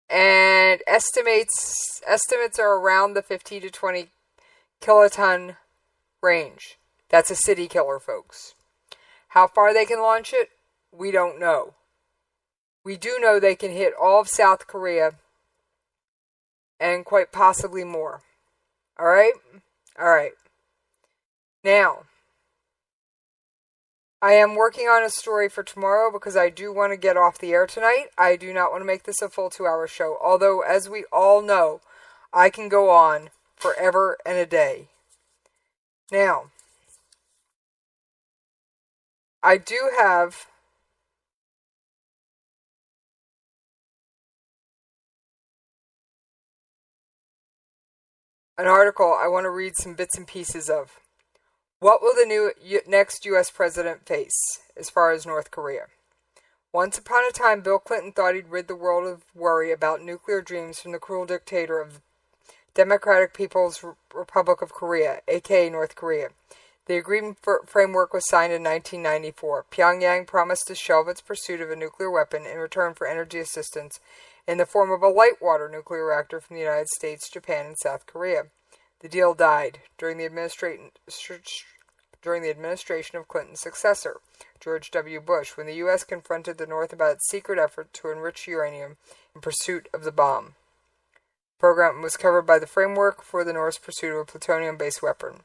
And estimates are around the 50 to 20 kiloton range. That's a city killer, folks. How far they can launch it, we don't know. We do know they can hit all of South Korea and quite possibly more. Alright? Alright. Now, I am working on a story for tomorrow because I do want to get off the air tonight. I do not want to make this a full 2-hour show. Although, as we all know, I can go on forever and a day. Now, I do have an article I want to read some bits and pieces of. What will the next U.S. president face as far as North Korea? Once upon a time, Bill Clinton thought he'd rid the world of worry about nuclear dreams from the cruel dictator of the Democratic People's Republic of Korea, aka North Korea. The agreement framework was signed in 1994. Pyongyang promised to shelve its pursuit of a nuclear weapon in return for energy assistance in the form of a light water nuclear reactor from the United States, Japan, and South Korea. The deal died during the administration of Clinton's successor, George W. Bush, when the U.S. confronted the North about its secret effort to enrich uranium in pursuit of the bomb. The program was covered by the framework for the North's pursuit of a plutonium-based weapon.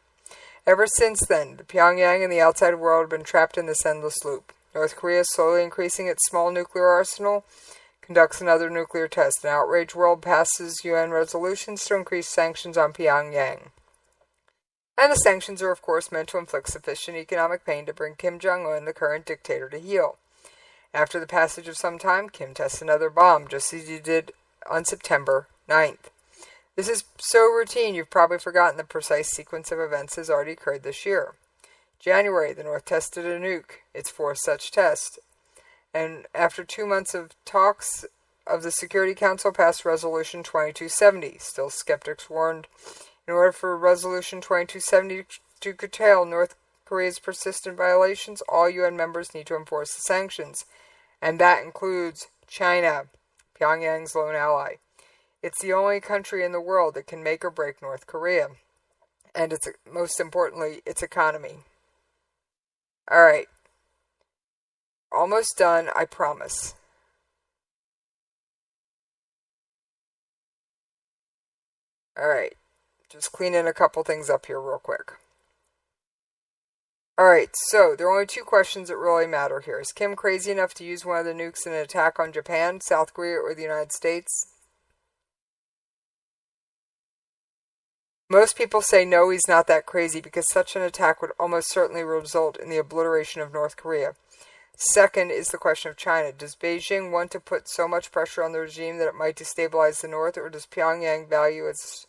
Ever since then, the Pyongyang and the outside world have been trapped in this endless loop. North Korea is slowly increasing its small nuclear arsenal, conducts another nuclear test. An outraged world passes UN resolutions to increase sanctions on Pyongyang. And the sanctions are, of course, meant to inflict sufficient economic pain to bring Kim Jong-un, the current dictator, to heel. After the passage of some time, Kim tests another bomb, just as he did on September 9th. This is so routine you've probably forgotten the precise sequence of events has already occurred this year. January, the North tested a nuke, its fourth such test. And after 2 months of talks of the Security Council passed Resolution 2270. Still, skeptics warned in order for Resolution 2270 to curtail North Korea's persistent violations, all UN members need to enforce the sanctions. And that includes China, Pyongyang's lone ally. It's the only country in the world that can make or break North Korea. And it's, most importantly, its economy. Alright. Almost done, I promise. Alright. Just cleaning a couple things up here real quick. Alright, so there are only two questions that really matter here. Is Kim crazy enough to use one of the nukes in an attack on Japan, South Korea, or the United States? Most people say no, he's not that crazy because such an attack would almost certainly result in the obliteration of North Korea. Second is the question of China. Does Beijing want to put so much pressure on the regime that it might destabilize the North, or does Pyongyang value as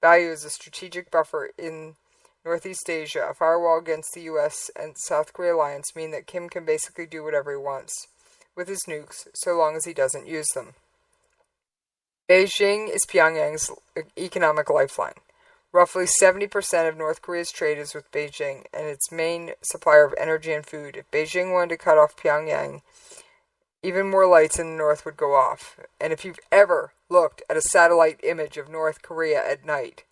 a strategic buffer in Northeast Asia? A firewall against the U.S. and South Korea alliance mean that Kim can basically do whatever he wants with his nukes, so long as he doesn't use them. Beijing is Pyongyang's economic lifeline. Roughly 70% of North Korea's trade is with Beijing, and its main supplier of energy and food. If Beijing wanted to cut off Pyongyang, even more lights in the north would go off. And if you've ever looked at a satellite image of North Korea at night,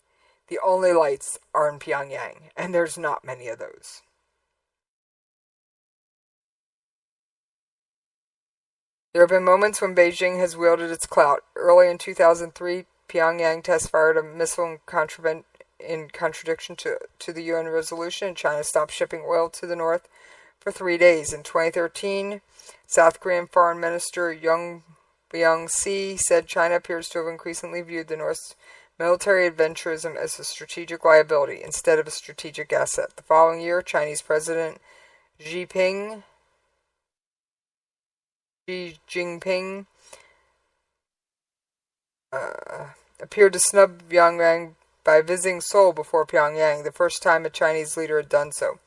the only lights are in Pyongyang, and there's not many of those. There have been moments when Beijing has wielded its clout. Early in 2003, Pyongyang test-fired a missile in contradiction to the UN resolution, and China stopped shipping oil to the north for 3 days. In 2013, South Korean Foreign Minister Young Byung-si said China appears to have increasingly viewed the North's military adventurism as a strategic liability instead of a strategic asset. The following year, Chinese President Xi Jinping appeared to snub Pyongyang by visiting Seoul before Pyongyang, the first time a Chinese leader had done so.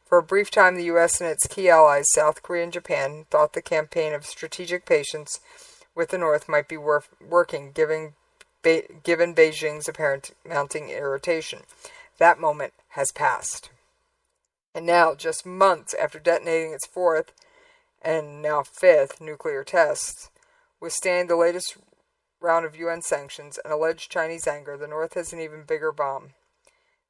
For a brief time, the U.S. and its key allies, South Korea and Japan, thought the campaign of strategic patience with the North might be working, given Beijing's apparent mounting irritation. That moment has passed. And now, just months after detonating its fourth, and now fifth, nuclear tests, withstanding the latest round of UN sanctions and alleged Chinese anger, the North has an even bigger bomb.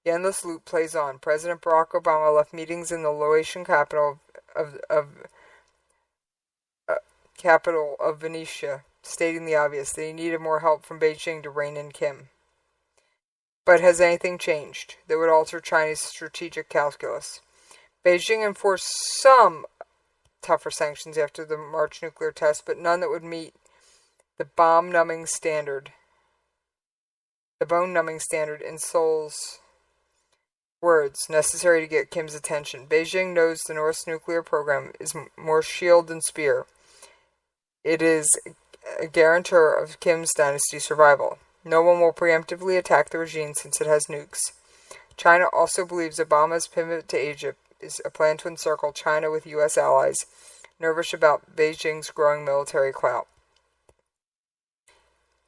The endless loop plays on. President Barack Obama left meetings in the Laotian capital of Venetia, stating the obvious, that he needed more help from Beijing to rein in Kim. But has anything changed that would alter China's strategic calculus? Beijing enforced some tougher sanctions after the March nuclear test, but none that would meet the bone-numbing standard in Seoul's words, necessary to get Kim's attention. Beijing knows the North's nuclear program is more shield than spear. It is a guarantor of Kim's dynasty survival. No one will preemptively attack the regime since it has nukes. China also believes Obama's pivot to Egypt is a plan to encircle China with U.S. allies, nervous about Beijing's growing military clout.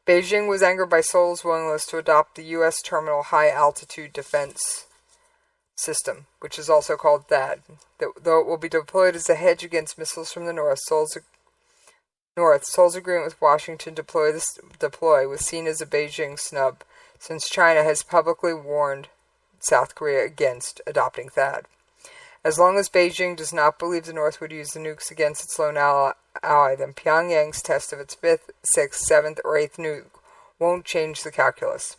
Beijing was angered by Seoul's willingness to adopt the U.S. Terminal High-Altitude Defense System, which is also called THAAD. Though it will be deployed as a hedge against missiles from the North, Seoul's agreement with Washington to deploy was seen as a Beijing snub, since China has publicly warned South Korea against adopting THAAD. As long as Beijing does not believe the North would use the nukes against its lone ally, then Pyongyang's test of its 5th, 6th, 7th, or 8th nuke won't change the calculus.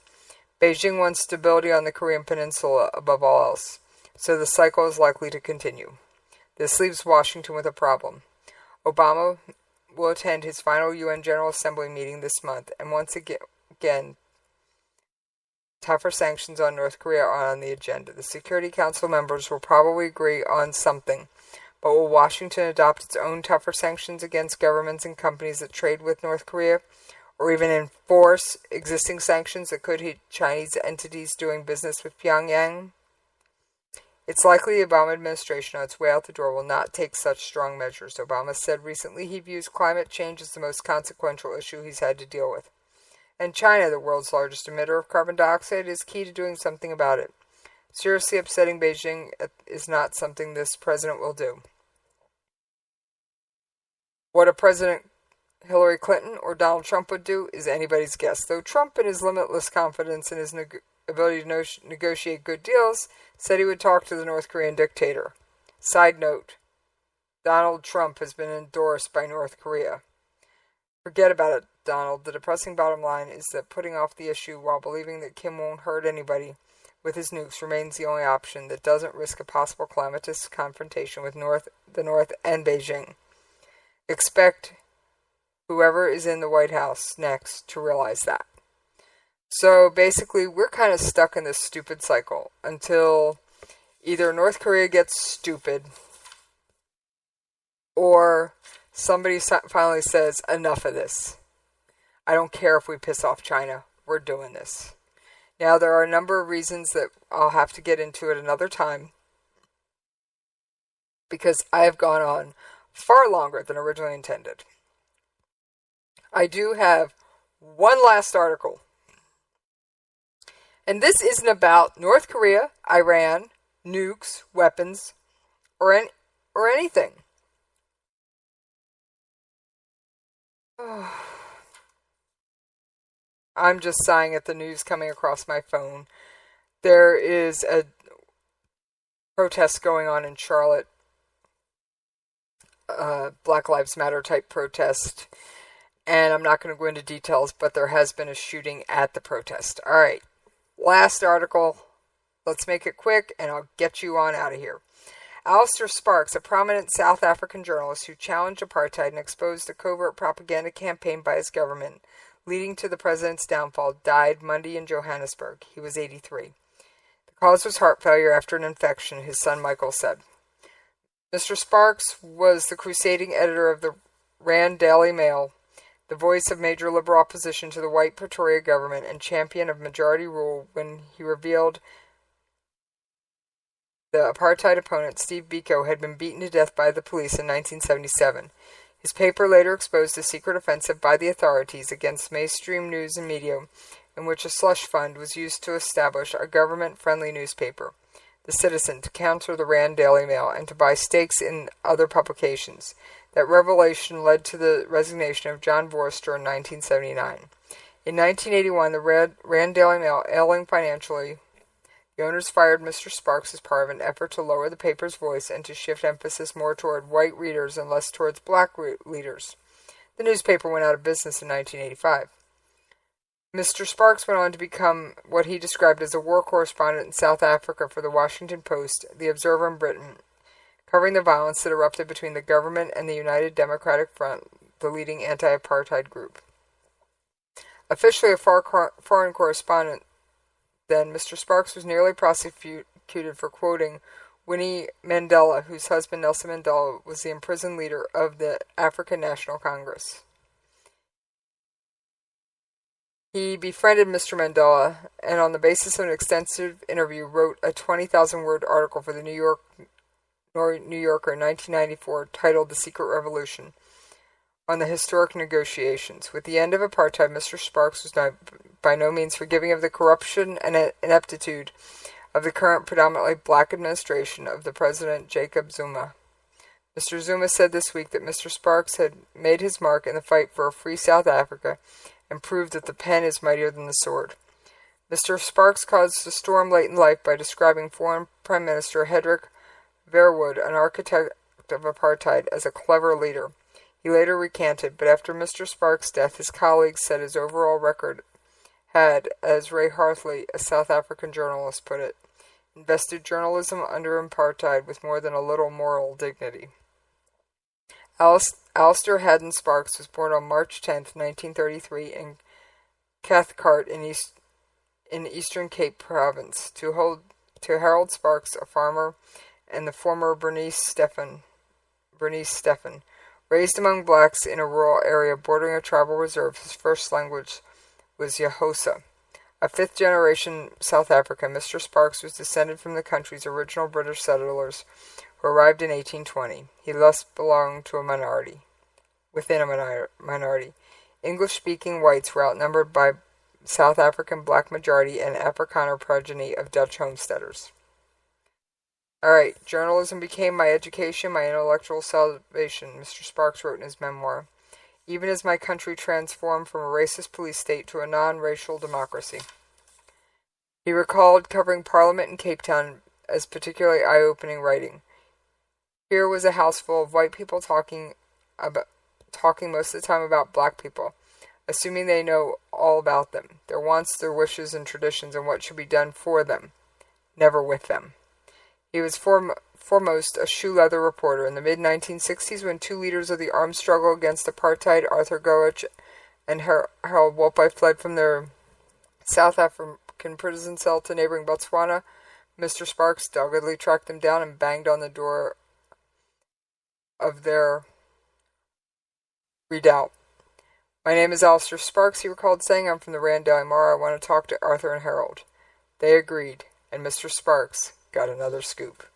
Beijing wants stability on the Korean Peninsula above all else. so the cycle is likely to continue. This leaves Washington with a problem. Obama will attend his final UN General Assembly meeting this month, and once again, tougher sanctions on North Korea are on the agenda. The Security Council members will probably agree on something, but will Washington adopt its own tougher sanctions against governments and companies that trade with North Korea, or even enforce existing sanctions that could hit Chinese entities doing business with Pyongyang? It's likely the Obama administration on its way out the door will not take such strong measures. Obama said recently he views climate change as the most consequential issue he's had to deal with. And China, the world's largest emitter of carbon dioxide, is key to doing something about it. Seriously upsetting Beijing is not something this president will do. What a President Hillary Clinton or Donald Trump would do is anybody's guess, though Trump, in his limitless confidence in his ability to negotiate good deals, said he would talk to the North Korean dictator. Side note, Donald Trump has been endorsed by North Korea. Forget about it, Donald. The depressing bottom line is that putting off the issue while believing that Kim won't hurt anybody with his nukes remains the only option that doesn't risk a possible calamitous confrontation with the North and Beijing. Expect whoever is in the White House next to realize that. So basically, we're kind of stuck in this stupid cycle until either North Korea gets stupid or somebody finally says, enough of this. I don't care if we piss off China. We're doing this. Now, there are a number of reasons that I'll have to get into at another time because I have gone on far longer than originally intended. I do have one last article. And this isn't about North Korea, Iran, nukes, weapons, or anything. I'm just sighing at the news coming across my phone. There is a protest going on in Charlotte. Black Lives Matter type protest. And I'm not going to go into details, but there has been a shooting at the protest. Alright, last article. Let's make it quick and I'll get you on out of here. Alistair Sparks, a prominent South African journalist who challenged apartheid and exposed a covert propaganda campaign by his government, leading to the president's downfall, died Monday in Johannesburg. He was 83. The cause was heart failure after an infection, his son Michael said. Mr. Sparks was the crusading editor of the Rand Daily Mail, the voice of major liberal opposition to the white Pretoria government and champion of majority rule when he revealed the apartheid opponent, Steve Biko, had been beaten to death by the police in 1977. His paper later exposed a secret offensive by the authorities against mainstream news and media, in which a slush fund was used to establish a government-friendly newspaper, The Citizen, to counter the Rand Daily Mail and to buy stakes in other publications. That revelation led to the resignation of John Vorster in 1979. In 1981, the Rand Daily Mail, ailing financially, the owners fired Mr. Sparks as part of an effort to lower the paper's voice and to shift emphasis more toward white readers and less towards black readers. The newspaper went out of business in 1985. Mr. Sparks went on to become what he described as a war correspondent in South Africa for the Washington Post, the Observer in Britain, covering the violence that erupted between the government and the United Democratic Front, the leading anti-apartheid group. Officially a foreign correspondent, then, Mr. Sparks was nearly prosecuted for quoting Winnie Mandela, whose husband Nelson Mandela was the imprisoned leader of the African National Congress. He befriended Mr. Mandela, and on the basis of an extensive interview, wrote a 20,000-word article for the New Yorker in 1994 titled The Secret Revolution, on the historic negotiations. With the end of apartheid, Mr. Sparks was by no means forgiving of the corruption and ineptitude of the current predominantly black administration of the President Jacob Zuma. Mr. Zuma said this week that Mr. Sparks had made his mark in the fight for a free South Africa and proved that the pen is mightier than the sword. Mr. Sparks caused a storm late in life by describing foreign Prime Minister Hendrik Verwoerd, an architect of apartheid, as a clever leader. He later recanted, but after Mr. Sparks' death, his colleagues said his overall record had, as Ray Hartley, a South African journalist, put it, invested journalism under apartheid with more than a little moral dignity. Alistair Haddon Sparks was born on March 10, 1933 in Cathcart in Eastern Cape Province to Harold Sparks, a farmer, and the former Bernice Stephen. Raised among blacks in a rural area bordering a tribal reserve, his first language was Xhosa. A fifth-generation South African, Mr. Sparks was descended from the country's original British settlers who arrived in 1820. He thus belonged to a minority. Within a minority. English-speaking whites were outnumbered by South African black majority and Afrikaner progeny of Dutch homesteaders. Alright, journalism became my education, my intellectual salvation, Mr. Sparks wrote in his memoir, even as my country transformed from a racist police state to a non-racial democracy. He recalled covering Parliament in Cape Town as particularly eye-opening writing. Here was a house full of white people talking most of the time about black people, assuming they know all about them, their wants, their wishes and traditions, and what should be done for them, never with them. He was foremost a shoe-leather reporter. In the mid-1960s, when two leaders of the armed struggle against apartheid, Arthur Goethe and Harold Wolpe, fled from their South African prison cell to neighboring Botswana, Mr. Sparks doggedly tracked them down and banged on the door of their redoubt. "My name is Alistair Sparks," he recalled, saying. "I'm from the Randall Mara. I want to talk to Arthur and Harold." They agreed, and Mr. Sparks got another scoop.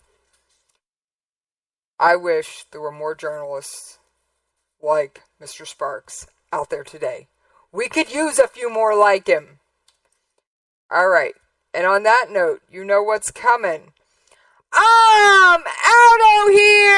I wish there were more journalists like Mr. Sparks out there today. We could use a few more like him. Alright, and on that note, you know what's coming. I'm out of here!